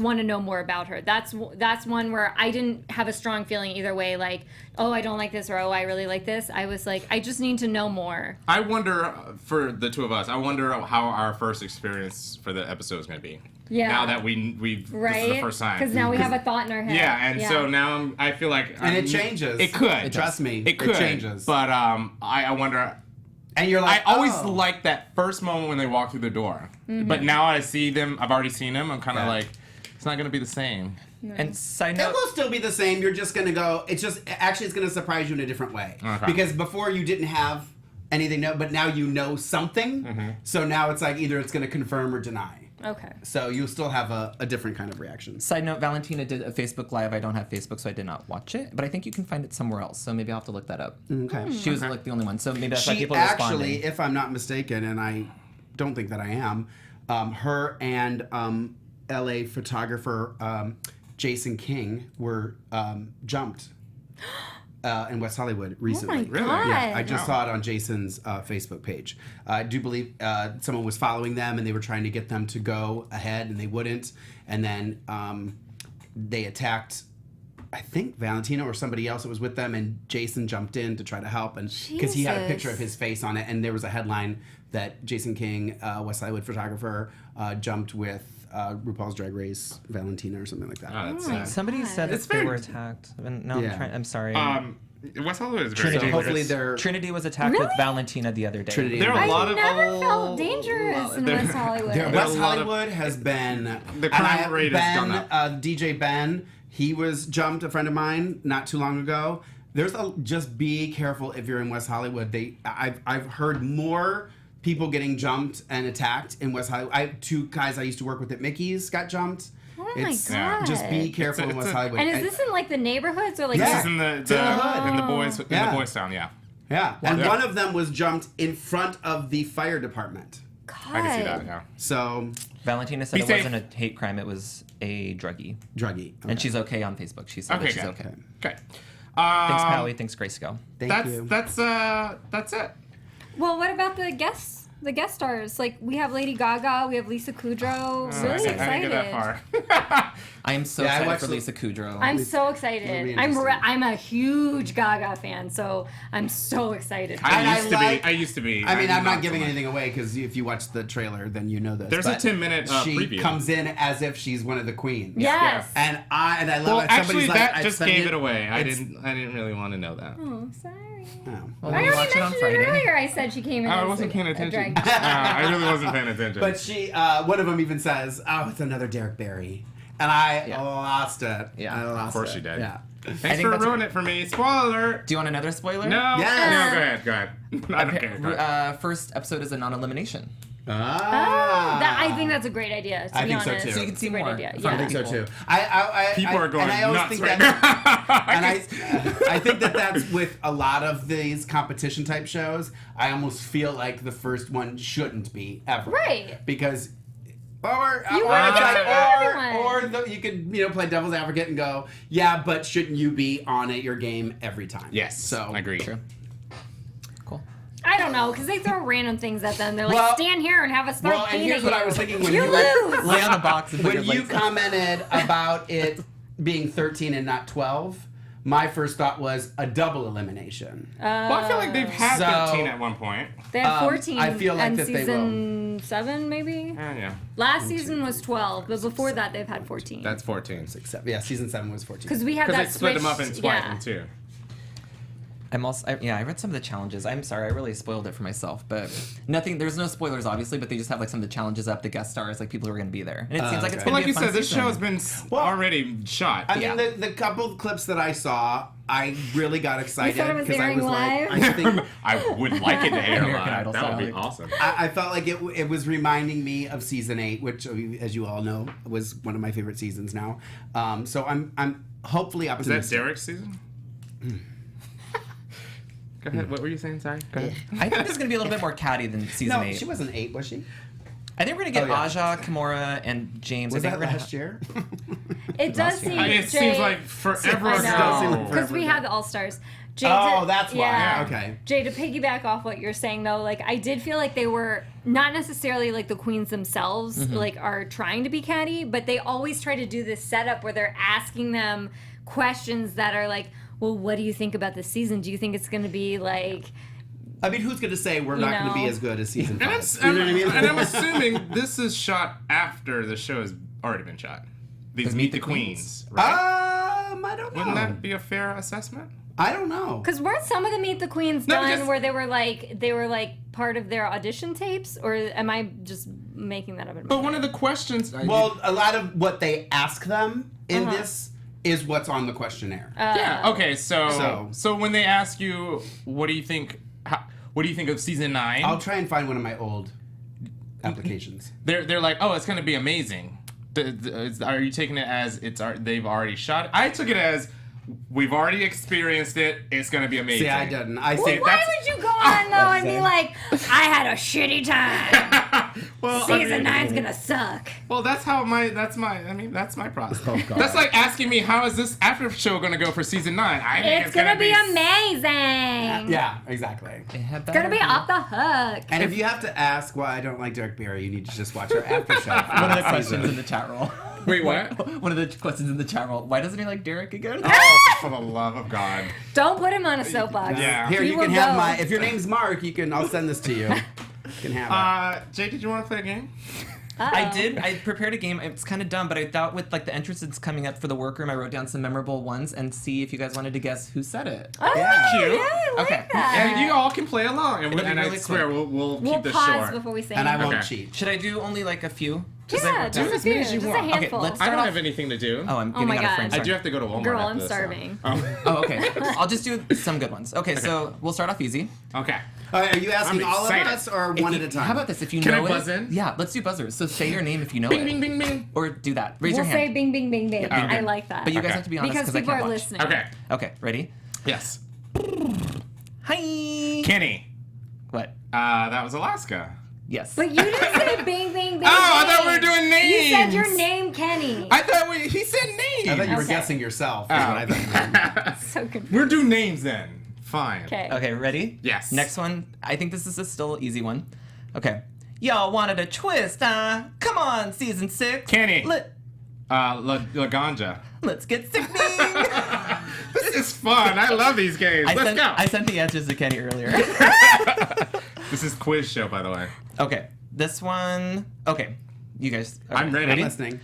want to know more about her. That's one where I didn't have a strong feeling either way. Like, oh, I don't like this, or oh, I really like this. I was like, I just need to know more. I wonder, for the two of us, I wonder how our first experience for the episode is going to be. Yeah. Now that we've Right? this is the first time. Because now we have a thought in our head. Yeah, and so now I feel like... And it changes. It could. Trust me. It could. It changes. But I wonder... And you're like, I always oh. like that first moment when they walk through the door. Mm-hmm. But now I see them, I've already seen them, I'm kind of Yeah. like, it's not going to be the same. And side It note, will still be the same. You're just going to go, it's going to surprise you in a different way. Okay. Because before you didn't have anything, but now you know something. Mm-hmm. So now it's like either it's going to confirm or deny. Okay. So you'll still have a different kind of reaction. Side note, Valentina did a Facebook Live. I don't have Facebook, so I did not watch it. But I think you can find it somewhere else, so maybe I'll have to look that up. Okay. She was like the only one, so maybe that's why She people are actually, responding. if I'm not mistaken, and I don't think that I am, her and LA photographer Jason King were jumped in West Hollywood recently. Oh my God. Yeah, I just Wow. saw it on Jason's Facebook page. I do believe someone was following them and they were trying to get them to go ahead and they wouldn't. And then they attacked, I think, Valentina or somebody else that was with them, and Jason jumped in to try to help, and because he had a picture of his face on it, and there was a headline that Jason King, West Hollywood photographer, jumped with RuPaul's Drag Race Valentina or something like that. Oh, that's sad. somebody said It's that they very- were attacked. And now Yeah. I'm sorry. West Hollywood is very Trinity. So dangerous. hopefully they're Trinity was attacked Really? with Valentina the other day. Trinity. There are a I lot of never felt dangerous in there- West Hollywood. there- West a lot of- Hollywood has been The crime rate has gone up. DJ Ben, he was jumped. A friend of mine not too long ago. Just be careful if you're in West Hollywood. I've heard more people getting jumped and attacked in West Hollywood. Two guys I used to work with at Mickey's got jumped. Oh my Yeah. God. Just be careful in West Hollywood. And is this in like the neighborhoods or like? Yeah. This is in the hood. in the boys Yeah. town, yeah. Yeah, and Yeah. one of them was jumped in front of the fire department. God. I can see that, yeah. So, Valentina said Be it safe. wasn't a hate crime; it was a druggie, druggy. and she's okay on Facebook. She said Okay, that she's good. okay. Okay. Thanks, Pally. Thanks, Grayscale. Thank you. That's it. Well, what about the guests? The guest stars, like we have Lady Gaga, we have Lisa Kudrow. Really I didn't excited. get that far. I am so Yeah, I excited watched for the- Lisa Kudrow. I'm so It'll excited. be I'm interesting. I'm a huge Gaga fan, so I'm so excited. I I used to be. I mean, I'm not so giving much. anything away because if you watch the trailer, then you know this. There's a But 10-minute she preview. comes in as if she's one of the queens. Yes. And I love Well, it. actually, Somebody's like, that I just studied gave it away. I It's- didn't really want to know that. Oh, sorry. Oh. Well, I we already watch it on mentioned it Friday. earlier. I said she came in. I as wasn't paying a attention. drag- I really wasn't paying attention. But she, one of them even says, "Oh, it's another Derek Barry," and I lost it. Yeah. I lost Of course it. you did. Yeah. Thanks think for that's- ruining it for me. Spoiler alert. Do you want another spoiler? No. Yes. No, go ahead. I don't care. Go ahead. First episode is a non-elimination. Oh, I think that's a great idea. To I be think so, honest, too. So you can It's see a great more idea. from Yeah. I think so too. I People are going and I always nuts think right that, now. and I think that that's with a lot of these competition type shows. I almost feel like the first one shouldn't be ever, Right. Because. Or You or wanna it's get like, to know everyone. you could play devil's advocate and go, yeah, but shouldn't you be on at your game every time? Yes. So I agree. True. Cool. I don't know, because they throw random things at them. They're like, Well- stand here and have us throw Well, and paint here's at what you. I was thinking when you you lose. Lay on the box and put When your you legs up. commented about it being 13 and not 12, my first thought was a double elimination. Well, I feel like they've had So- 13 at one point. They had 14. I feel like and that they season 7, maybe. Yeah. Last season was 12, but before that they've had 14. That's 14. Yeah, season 7 was 14. Because we had Because that they split them up in switched- twice yeah. and two. I read some of the challenges. I'm sorry, I really spoiled it for myself, but nothing. There's no spoilers, obviously, but they just have like some of the challenges up, the guest stars, like people who are going to be there, and it seems like it's okay. But going to like be you a fun said, this season. show has been already shot. I Yeah. mean, the couple of clips that I saw, I really got excited it was because I airing was like, live? I think I would like it to air American live. Idol That would be style. awesome. I felt like it was reminding me of season 8, which, as you all know, was one of my favorite seasons now. So I'm hopefully Is that optimistic. Derek's season? Go ahead. What were you saying? Sorry. Go ahead. I think this is gonna be a little bit more catty than season No, 8. she wasn't 8, was she? I think we're gonna get Oh, yeah. Aja, Kimura, and James. Was I think that we're gonna last year? It does seem. I mean, it seems like forever I does seem know like ago. because we forever have the All Stars. Jay, Oh, that's why. yeah. Okay. Jay, to piggyback off what you're saying though, like I did feel like they were not necessarily like the queens themselves, like are trying to be catty, but they always try to do this setup where they're asking them questions that are like, well, what do you think about this season? Do you think it's going to be like? I mean, who's going to say we're not going to be know. as good as season 5? And You know what I mean? and I'm assuming this is shot after the show has already been shot. These Meet the Queens, right? I don't know. Wouldn't that be a fair assessment? I don't know. Because weren't some of the Meet the Queens No, done because- where they were like part of their audition tapes, or am I just making that up? In my But one head? of the questions. Well, a lot of what they ask them in Uh-huh. this is what's on the questionnaire. yeah. Okay. So- So when they ask you, what do you think? What do you think of season 9? I'll try and find one of my old applications. They're like, oh, it's gonna be amazing. Are you taking it as they've already shot it? I took it as we've already experienced it. It's gonna be amazing. See, I didn't. I Well, see. why would you go on though and be like, I had a shitty time. Well, Season 9's gonna suck. Well, that's my process. Oh, God. That's like asking me how is this after show gonna go for season 9? I think It's gonna be amazing. Yeah, exactly. It's gonna be off the hook. And if you have to ask why I don't like Derek Barry, you need to just watch our after show. One of the questions in the chat roll. Wait, what? One of the questions in the chat roll. Why doesn't he like Derek again? Oh, for the love of God. Don't put him on a soapbox. Yeah. Here, He you will can have go. my. If your name's Mark, I'll send this to you. You can have it. Jay, did you want to play a game? I did. I prepared a game. It's kind of dumb, but I thought with like the entrances coming up for the workroom, I wrote down some memorable ones and see if you guys wanted to guess who said it. Oh, Yeah. Cute. yeah, I like Okay. that. And you all can play along, and, It'll be and I really swear quick. we'll We'll keep this pause short. before we say And I anything. won't Okay. cheat. Should I do only like a few? Yeah, just a as many as few. you Just a want. Okay, handful. let's I start don't off. have anything to do. Oh, I'm Oh giving my out a God. friend. I sorry. do have to go to Walmart. Girl, after I'm this, so- starving. Oh, okay. I'll just do some good ones. Okay, so we'll start off easy. Okay. All right, are you asking I'm all of excited. us or If one you- at a time? How about this? If you Can I know buzz it, in? yeah, let's do buzzers. So say your name if you know Bing, it, bing, bing, bing. or do that. Raise We'll your say hand. bing, bing, bing, bing. Yeah, I okay. like that. But you Okay. guys have to be honest because I people can't are watch. listening. Okay. Okay, ready? Yes. Hi. Kenny. What? That was Alaska. Yes. But you didn't say bing, bing, bing. Oh, I bing. thought we were doing names. You said your name, Kenny. I thought he said names. I thought you were Okay. guessing yourself. Oh. Is what I thought. So confused. We're doing names then. Fine. Okay. Okay, ready? Yes. Next one. I think this is a still easy one. Okay. Y'all wanted a twist, huh? Come on, season 6. Kenny. Let, Laganja. let's get sickening. This is fun. I love these games. Let's go. I sent the answers to Kenny earlier. This is quiz show, by the way. Okay. This one. Okay. You guys. Okay. I'm ready. I'm listening.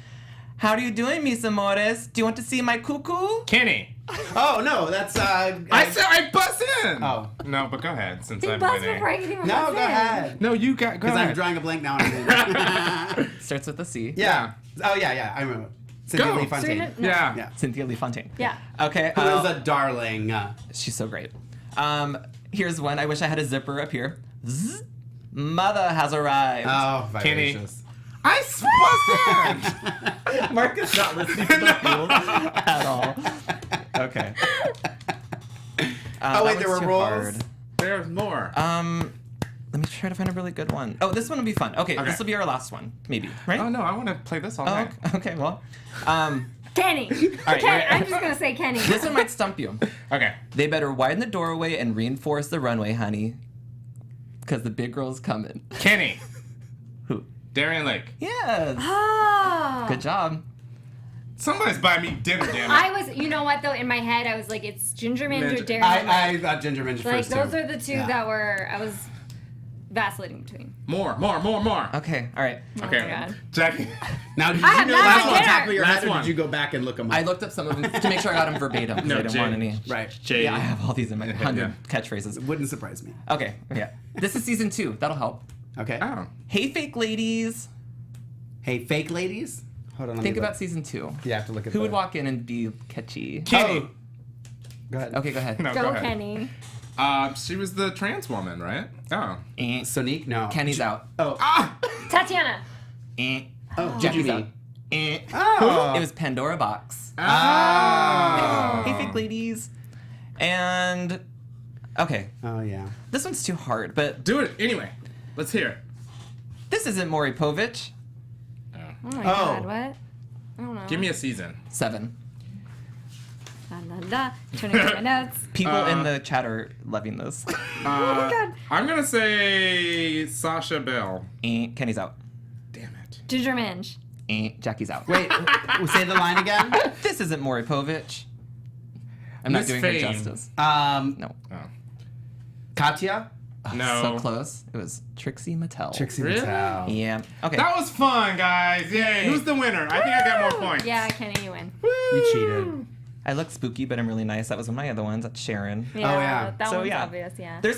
How are you doing, mis amores? Do you want to see my cuckoo? Kenny. Oh no, that's I said I bust in. Oh. No, but go ahead since He I'm buzzed winning. before I could even No, buzz go in. ahead. No, you got. Go Because I'm ahead. drawing a blank now. And Starts with a C. yeah. Oh yeah. I remember. Cynthia Go. Lee So you're Fontaine. not- no. Yeah. Yeah. Cynthia Lee Fontaine. Yeah. Okay. Who is a darling. She's so great. Here's one. I wish I had a zipper up here. Zzz. Mother has arrived. Oh, Kenny. vivacious. I buzzed in. Mark is not listening to the rules at all. Okay. Oh, wait, that there one's were too rules? hard. There's more. Let me try to find a really good one. Oh, this one will be fun. Okay, Okay. this will be our last one, maybe. Right? Oh no, I want to play this all Oh, night. okay. Well, Kenny. All right, Okay, I'm just gonna say Kenny. this one might stump you. Okay. They better widen the doorway and reinforce the runway, honey, because the big girl's coming. Kenny. Who? Darien Lake. Yes. Oh. Good job. Somebody's buying me dinner, damn it. I was, you know what though? In my head, I was like, it's Ginger Minge or Ginger. Darren. I thought Ginger Minge like first those too. are the two Yeah. that were. I was vacillating between. More. Okay. All right. Oh Okay. my God. Jackie. Now, did I you have know not that had off the top dinner. of your Last head, or one. did you go back and look them up? I looked up some of them to make sure I got them verbatim. 'cause No, I didn't want any. Right. Jay. Yeah, I have all these in my 100 Yeah. catchphrases. It wouldn't surprise me. Okay. Yeah. This is season 2. That'll help. Okay. Oh. Hey, fake ladies. Hey, fake ladies. Hold on. let Think me about look. season 2. You have to look at Who would the- walk in and be catchy? Kenny. Go ahead. Okay, go ahead. No, Go, go ahead. Kenny. She was the trans woman, right? Oh. Sonique? No. Kenny's out. Oh. Tatiana. Oh, Jackie's out. Oh. It was Pandora Box. Oh. Hey, fake ladies. And okay, Oh, yeah. this one's too hard, but Do it anyway. Let's hear it. this isn't Maury Povich. Oh my God, what? I don't know. Give me a season. 7. La, la, la. Turning to my notes. People in the chat are loving this. Oh my God. I'm gonna say Sasha Bell. Kenny's out. Damn it. Ginger Minge. Jackie's out. Wait, say the line again. This isn't Maury Povich. I'm not Miss doing Fame. her justice. No. Oh. Katya? No. So close. It was Trixie Mattel. Trixie Really? Mattel. Yeah. Okay. That was fun, guys. Yay. Who's the winner? I think I got more points. Yeah, Kenny, you win. You cheated. I look spooky, but I'm really nice. That was one of my other ones. That's Sharon. Yeah, yeah. that So, one's yeah. obvious, yeah. There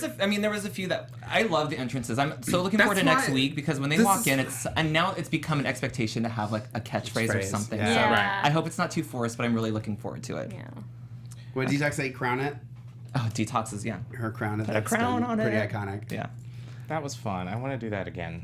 was a few that I love the entrances. I'm so looking That's forward to next why- week because when they this walk is- in, and now it's become an expectation to have like a catchphrase or Phrase, something. yeah. So Yeah. I hope it's not too forced, but I'm really looking forward to it. Yeah. What did Detox say? Crown it? Oh, Detox is Her crown it. Put a That's crown been on pretty it. iconic. yeah. That was fun. I want to do that again.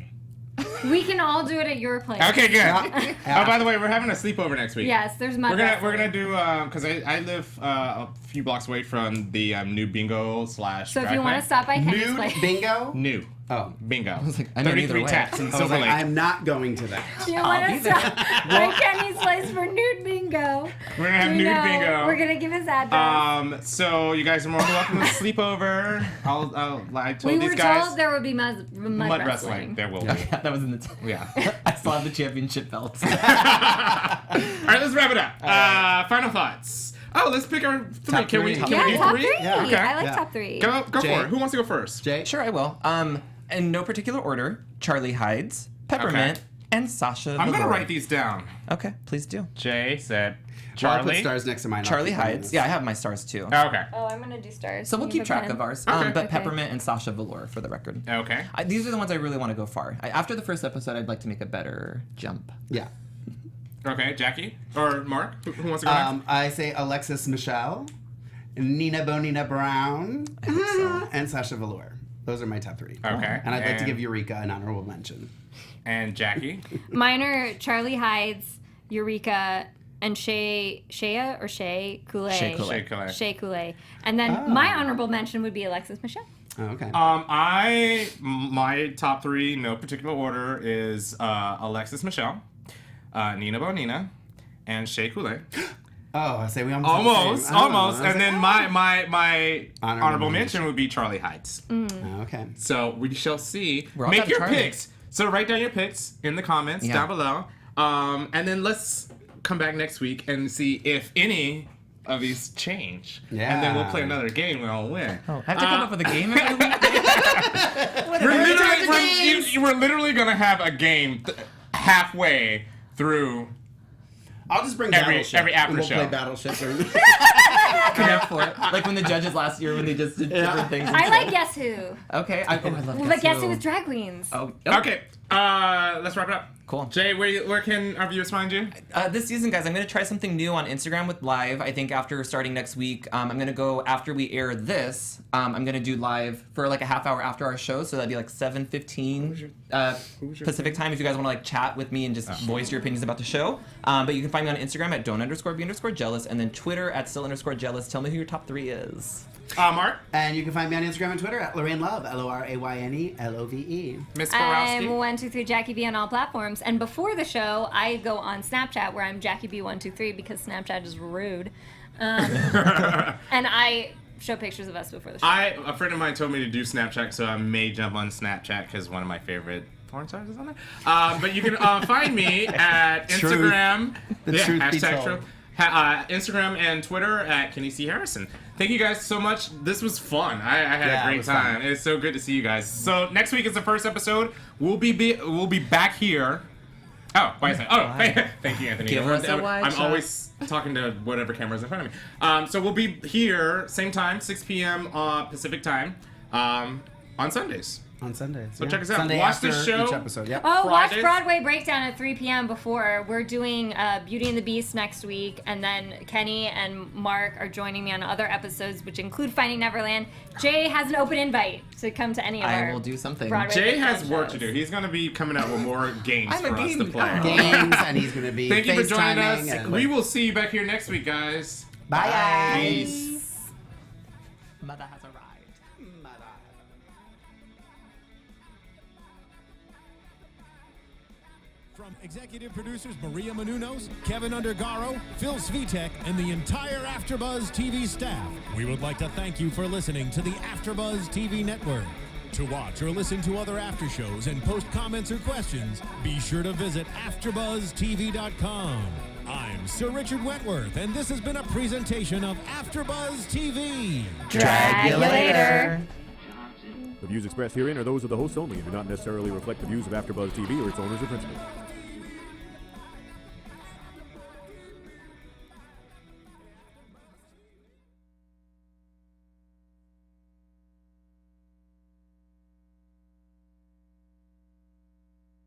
We can all do it at your place. Okay, good. Yeah. Oh, by the way, we're having a sleepover next week. Yes, there's mud We're gonna wrestling. do because I live a few blocks away from the new bingo / So if drag you want night. to stop by Kenny's Nude place. bingo? New Oh. bingo. I was like, I mean, either 33 way. taps in I was Silver like, Lake. I'm not going to that. Do you want to stop by Kenny's place for nude bingo? We're gonna have We nude know. bingo. We're gonna give his address. So you guys are more than welcome to sleepover. I told We these were guys told there would be mud mud wrestling. wrestling. There will be. Okay, that was in the. Yeah. I still have the championship belts. All right, let's wrap it up. Final thoughts. Oh, let's pick our three. Top Can we three. can Yeah, we do top three? three. Yeah. Okay. I like Yeah. top three. Go Jay? for it. Who wants to go first? Jay? Sure, I will. In no particular order: Charlie Hides, Peppermint, Okay. and Sasha. I'm gonna Velour. write these down. Okay, please do. Jay said Well, I'll put Charlie. stars next to mine. I'll Charlie keep mine Hides. this. Yeah, I have my stars too. Oh, okay. Oh, I'm gonna do stars. So we'll Can you keep put track pen? of ours. Okay. But Okay. Peppermint and Sasha Velour for the record. Okay. These are the ones I really want to go far. After the first episode, I'd like to make a better jump. Yeah. Okay, Jackie or Mark. Who wants to go next? I say Alexis Michelle, Nina Bonina Brown, and Sasha Velour. Those are my top three. Okay. And I'd like to give Eureka an honorable mention. And Jackie. Mine are Charlie Hides, Eureka, and Shea Coulee. Shea Coulee. Shea Coulee. Shea Coulee. And then my honorable mention would be Alexis Michelle. Oh, okay. My top three, no particular order, is Alexis Michelle, Nina Bonina, and Shea Coulee. Oh, I say we almost have the Almost, same. Oh, almost. I was And like, then oh. my Honorable honorable mention. mention would be Charlie Hides. Oh, okay. So we shall see. We're all Make about your Charlie. picks. So write down your picks in the comments Yeah. down below. And then let's come back next week and see if any of these change. Yeah. And then we'll play another game and I'll win. Oh, I have to come up with a game every week. We're literally gonna have a game halfway through. I'll just bring Every- Battleship. every after and we'll show. play Battleship. Connect for it. Like when the judges last year when they just did different things. I like Guess Who. Okay. I love Well, but Guess Who Who. with drag queens. Oh, Okay. Let's wrap it up. Cool. Jay, where can our viewers find you? This season, guys, I'm going to try something new on Instagram with live. I think after starting next week, I'm going to go after we air this. I'm going to do live for like a half hour after our show, so that'd be like 7:15 Pacific time. If you guys want to like chat with me and just voice your opinions about the show, but you can find me on Instagram at don't_be_jealous, and then Twitter at still_jealous. Tell me who your top 3 is. Mark, And you can find me on Instagram and Twitter at LoRayne Love, LoRayne Love. Miss I'm Borowski. 123 Jackie B on all platforms. And before the show, I go on Snapchat where I'm Jackie B123 because Snapchat is rude. And I show pictures of us before the show. A friend of mine told me to do Snapchat, so I may jump on Snapchat because one of my favorite porn stars is on there. But you can find me at Truth. Instagram. The truth be hashtag told. truth. Instagram and Twitter at Kenny C. Harrison. Thank you guys so much. This was fun. I had Yeah, a it great was time. fun. It's so good to see you guys. So next week is the first episode. We'll be back here. Oh, wait a second. Oh, thank you, Anthony. Give us a wide I'm shot. always talking to whatever camera's in front of me. So we'll be here same time, 6 p.m. Pacific time, on Sundays. On Sundays. So check us out. Sunday Watch the after show. Each episode. Yep. Oh, watch Fridays. Broadway Breakdown at 3 p.m. before. We're doing Beauty and the Beast next week, and then Kenny and Mark are joining me on other episodes, which include Finding Neverland. Jay has an open invite to come to any of our I will do something. Broadway Jay Breakdown has work to shows. do. He's going to be coming out with more games I'm a for us to game play. guy. Games, and he's going to be Thank you for joining us. FaceTiming and- We will see you back here next week, guys. Bye, guys. Peace. Mother has arrived. From executive producers Maria Menounos, Kevin Undergaro, Phil Svitek, and the entire AfterBuzz TV staff, we would like to thank you for listening to the AfterBuzz TV network. To watch or listen to other after shows and post comments or questions, be sure to visit AfterBuzzTV.com. I'm Sir Richard Wentworth, and this has been a presentation of AfterBuzz TV. Drag you later. The views expressed herein are those of the hosts only and do not necessarily reflect the views of AfterBuzz TV or its owners or principals.